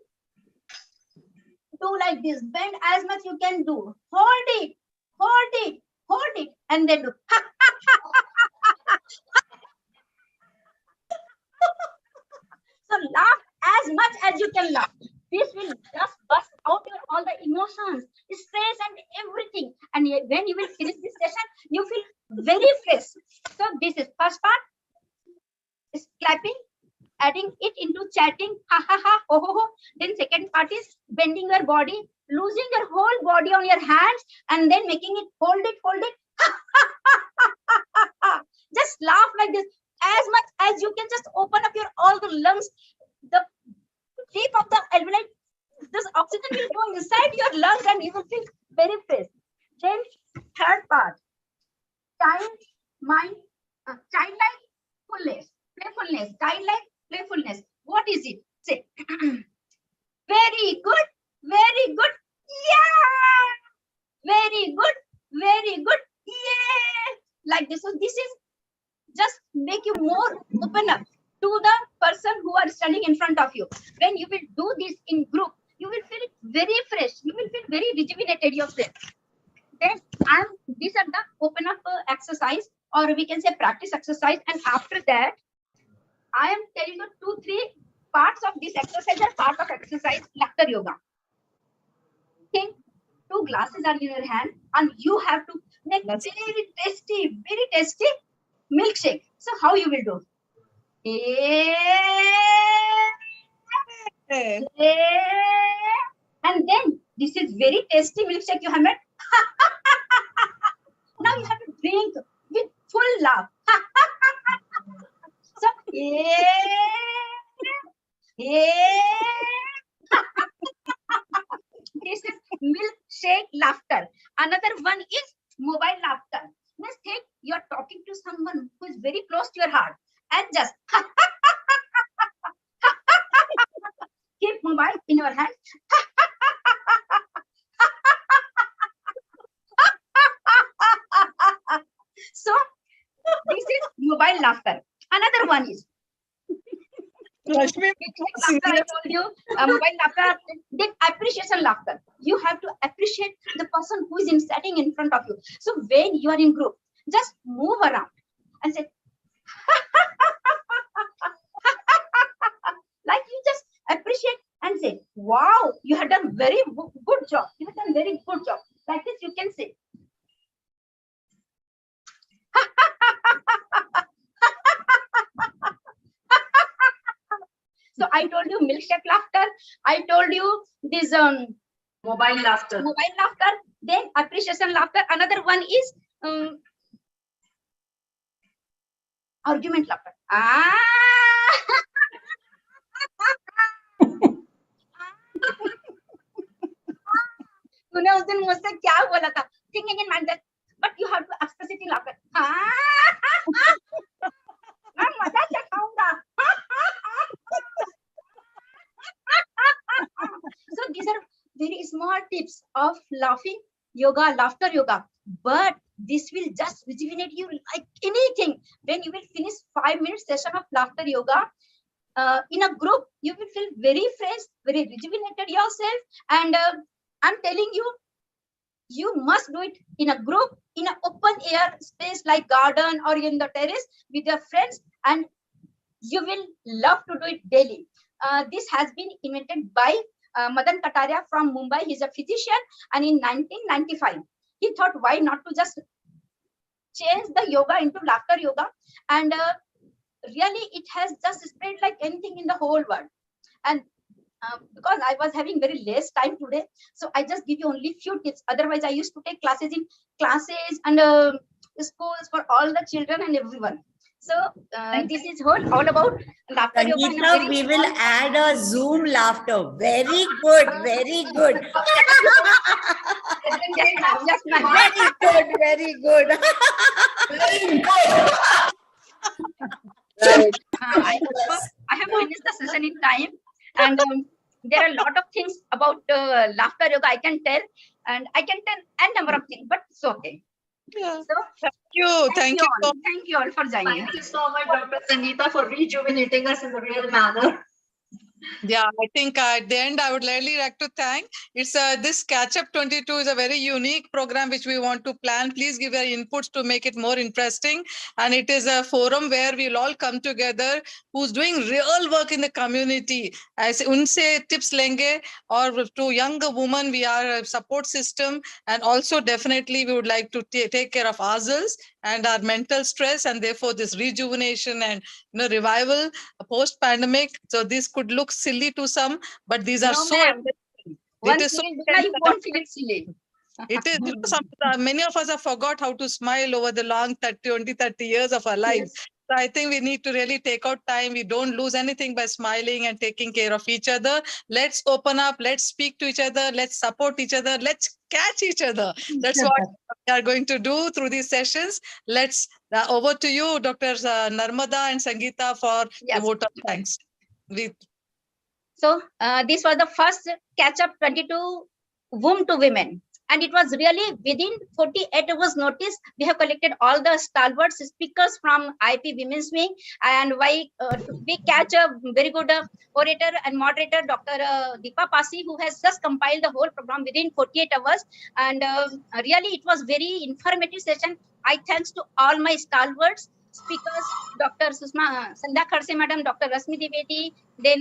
do like this. Bend as much you can do. Hold it, hold it, hold it, and then do. So laugh as much as you can laugh. This will just bust out your all the emotions, stress, and everything. And when you will finish this session, you feel very fresh. So this is first part is clapping, adding it into chatting, ha ha ha, ho ho ho. Then second part is bending your body, losing your whole body on your hands, and then making it hold it, hold it. Just laugh like this as much as you can. Just open up your all the lungs, the tip of the alveoli. This oxygen will go inside your lungs and you will feel very fresh. Then third part, childlike fullness, playfulness, childlike playfulness. What is it? Say, very good, very good, yeah, very good, yeah. Like this. So this is just make you more open up to the person who are standing in front of you. When you will do this in group, you will feel very fresh. You will feel very rejuvenated yourself. Then these are the open up exercise, or we can say practice exercise. And after that, I am telling you 2-3 parts of this exercise are part of exercise laughter yoga. Think 2 glasses are in your hand and you have to make very tasty milkshake. So how you will do? And then this is very tasty milkshake you have made. Now you have to drink with full laugh. So this is milkshake laughter. Another one is mobile laughter. Let's think you're talking to someone who is very close to your heart and just keep mobile in your hand. So this is mobile laughter. Another one is laughter, I told you, mobile laughter, then appreciation laughter. You have to appreciate the person who is sitting in front of you. So when you are in group, just move around and say, like you just appreciate and say, wow, you have done very good job. You have done very good job. Like this, you can say. So I told you milkshake laughter. I told you this Mobile laughter. Then appreciation laughter. Another one is argument laughter. तूने उस दिन मुझसे क्या बोला था? Thinking in mind that, but you have to explicitly laugh. मैं मजा चखाऊंगा. So these are very small tips of laughing yoga, laughter yoga, but this will just rejuvenate you like anything. When you will finish 5-minute session of laughter yoga in a group, you will feel very fresh, very rejuvenated yourself. And I'm telling you, you must do it in a group, in an open air space like garden or in the terrace with your friends, and you will love to do it daily. This has been invented by Madan Kataria from Mumbai. He's a physician, and in 1995, he thought, why not to just change the yoga into laughter yoga? And really, it has just spread like anything in the whole world. And because I was having very less time today, so I just give you only few tips. Otherwise, I used to take classes and schools for all the children and everyone. So this is all about laughter yoga. Sangeeta, we will add a Zoom laughter. Very good, very good. Yes, ma'am. Very good, very good. Right. I have finished the session in time, and there are a lot of things about laughter yoga I can tell, and I can tell a number of things, but it's okay. Yeah. So Thank you. Thank you all for joining. Thank you so much, Dr. Sangeeta, for rejuvenating us in the real manner. Yeah, I think at the end, I would really like to thank. It's this Catchup 22 is a very unique program which we want to plan. Please give your inputs to make it more interesting. And it is a forum where we'll all come together who's doing real work in the community. As unse tips lenge, or to younger women, we are a support system. And also definitely we would like to take care of ourselves and our mental stress, and therefore this rejuvenation and revival post-pandemic. So this could look silly to some, but these are so. Once you won't feel it silly. It is, many of us have forgot how to smile over the long 30 years of our lives. Yes. So I think we need to really take out time. We don't lose anything by smiling and taking care of each other. Let's open up. Let's speak to each other. Let's support each other. Let's catch each other. That's what we are going to do through these sessions. Let's over to you, Dr. Narmada and Sangeeta, for the vote of thanks. So this was the first Catchup 22 womb to women. And it was really within 48 hours notice, we have collected all the stalwart speakers from IAP Women's Wing, and we catch a very good orator and moderator, Dr. Deepa Pasi, who has just compiled the whole program within 48 hours. And really, it was very informative session. I thanks to all my stalwarts speakers, Dr. Sandhya Khatsam Madam, Dr. Rasmi Divedi, then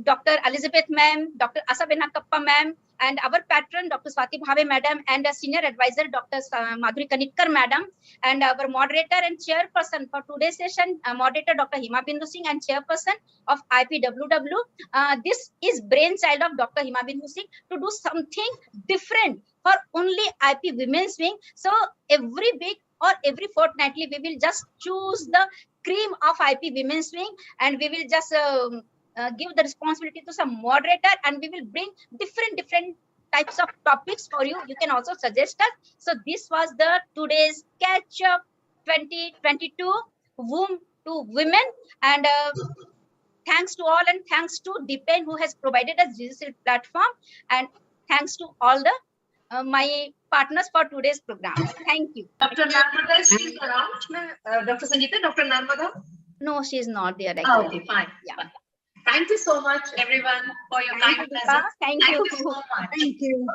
Dr. Elizabeth Ma'am, Dr. Asha Benkapa Ma'am, and our patron, Dr. Swati Bhave Madam, and a senior advisor, Dr. Madhuri Kanitkar Madam, and our moderator and chairperson for today's session, moderator Dr. Hima Bindu Singh, and chairperson of IAPWW. This is brainchild of Dr. Hima Bindu Singh to do something different for only IAP Women's Wing. So every week or every fortnightly, we will just choose the cream of IAP Women's Wing, and we will just give the responsibility to some moderator, and we will bring different types of topics for you. You can also suggest us. So this was the today's Catchup 2022 womb to women, and thanks to all, and thanks to Deepen, who has provided us digital platform, and thanks to all the my partners for today's program. Thank you. Dr. Narmada is around. Dr. Sangeeta, Dr. Narmada? No, she is not there. Oh, okay, fine. Yeah. Thank you so much, everyone, for your kind presence. Thank you so much. Thank you.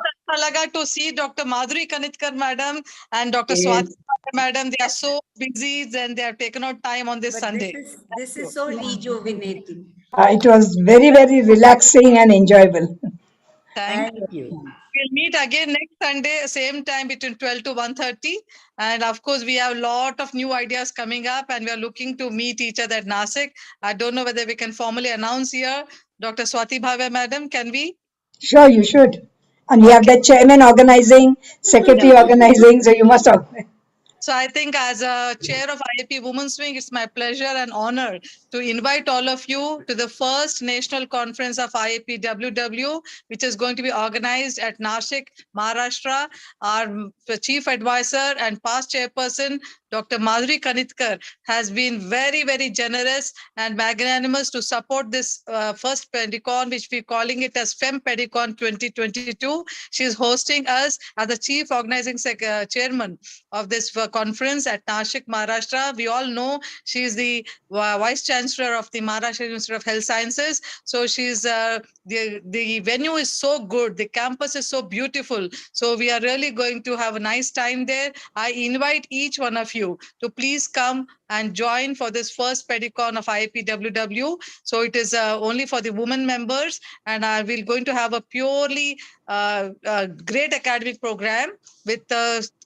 To see Dr. Madhuri Kanitkar Madam and Dr. Swati Madam. They are so busy and they have taken out time on this Sunday. This is so rejuvenating. It was very, very relaxing and enjoyable. Thank you. We'll meet again next Sunday, same time between 12 to 1:30. And of course, we have a lot of new ideas coming up, and we are looking to meet each other at Nashik. I don't know whether we can formally announce here. Dr. Swati Bhave Madam, can we? Sure, you should. And we have the chairman organizing, secretary organizing, so you must organize. So I think as a chair of IAP Women's Wing, it's my pleasure and honor to invite all of you to the first national conference of IAPWW, which is going to be organized at Nashik, Maharashtra. Our chief advisor and past chairperson, Dr. Madhuri Kanitkar, has been very, very generous and magnanimous to support this first Pedicon, which we're calling it as Fem Pedicon 2022. She is hosting us as the chief organizing chairman of this conference at Nashik, Maharashtra. We all know she is the vice chancellor of the Maharashtra University of Health Sciences. So she's the venue is so good. The campus is so beautiful. So we are really going to have a nice time there. I invite each one of you to please come and join for this first Pedicon of IAPWW. So it is only for the women members, and we're going to have a purely great academic program with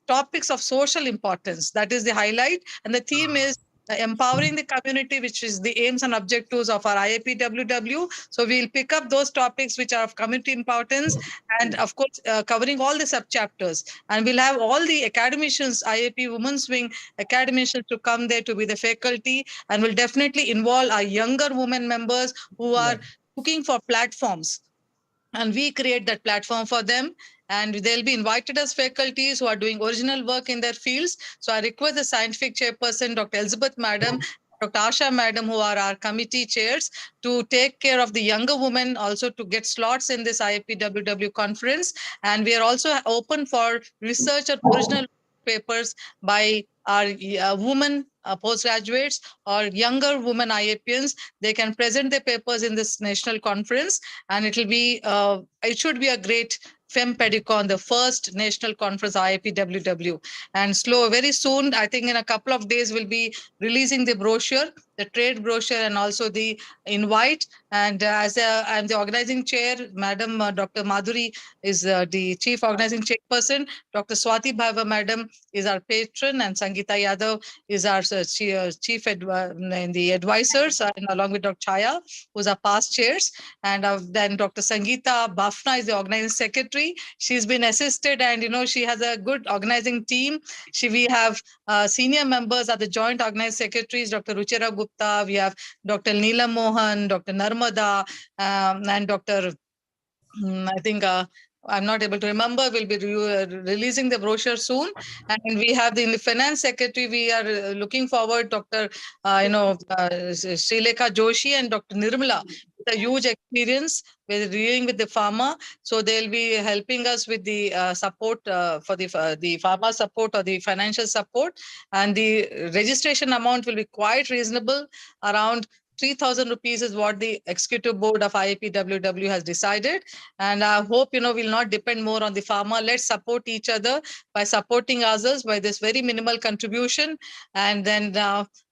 topics of social importance. That is the highlight. And the theme is empowering the community, which is the aims and objectives of our IAPWW. So we'll pick up those topics which are of community importance, and of course covering all the sub-chapters. And we'll have all the academicians, IAP Women's Wing academicians, to come there to be the faculty, and will definitely involve our younger women members who are looking for platforms. And we create that platform for them, and they'll be invited as faculties who are doing original work in their fields. So I request the scientific chairperson, Dr. Elizabeth Madam, Dr. Asha Madam, who are our committee chairs, to take care of the younger women, also to get slots in this IAPWW conference. And we are also open for research or original papers by our women postgraduates or younger women IAPians. They can present their papers in this national conference, and it should be a great FemPedicon, the first national conference IAPWW. And very soon, I think in a couple of days, we'll be releasing the brochure, the trade brochure, and also the invite. And as I'm the organizing chair, Madam Dr. Madhuri is the chief organizing chairperson. Dr. Swati Bhava Madam is our patron, and Sangeeta Yadav is our chief in the advisors, and along with Dr. Chaya, who's our past chairs. And then Dr. Sangeeta Bafna is the organizing secretary. She's been assisted, and she has a good organizing team. We have senior members are the joint organizing secretaries, Dr. Ruchira Gupta. We have Dr. Neela Mohan, Dr. Narmada, and Dr. I think I'm not able to remember. We'll be releasing the brochure soon. And we have the finance secretary. We are looking forward, Dr. Srilekha Joshi and Dr. Nirmala, with a huge experience with dealing with the pharma. So they'll be helping us with the support for the pharma support or the financial support. And the registration amount will be quite reasonable, around 3,000 rupees is what the executive board of IAPWW has decided. And I hope, we'll not depend more on the farmer. Let's support each other by supporting others by this very minimal contribution. And then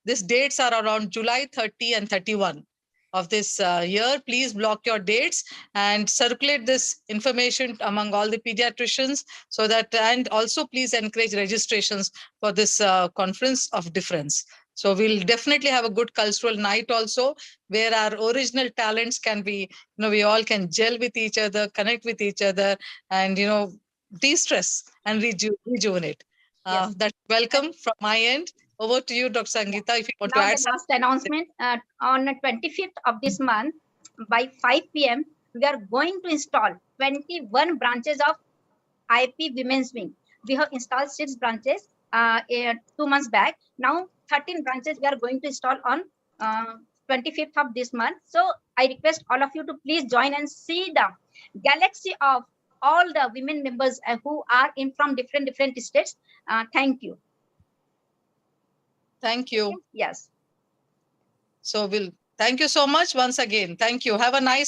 these dates are around July 30 and 31 of this year. Please block your dates and circulate this information among all the pediatricians, so that, and also please encourage registrations for this conference of difference. So we'll definitely have a good cultural night also, where our original talents can be, we all can gel with each other, connect with each other, and, de-stress and rejuvenate. Yes. That's welcome from my end. Over to you, Dr. Sangeeta, if you want Now to add the last announcement. On the 25th of this month, by 5 p.m., we are going to install 21 branches of IP Women's Wing. We have installed 6 branches 2 months back. Now 13 branches we are going to install on 25th of this month. So I request all of you to please join and see the galaxy of all the women members who are in from different states. Thank you. Thank you. Yes. So thank you so much once again. Thank you. Have a nice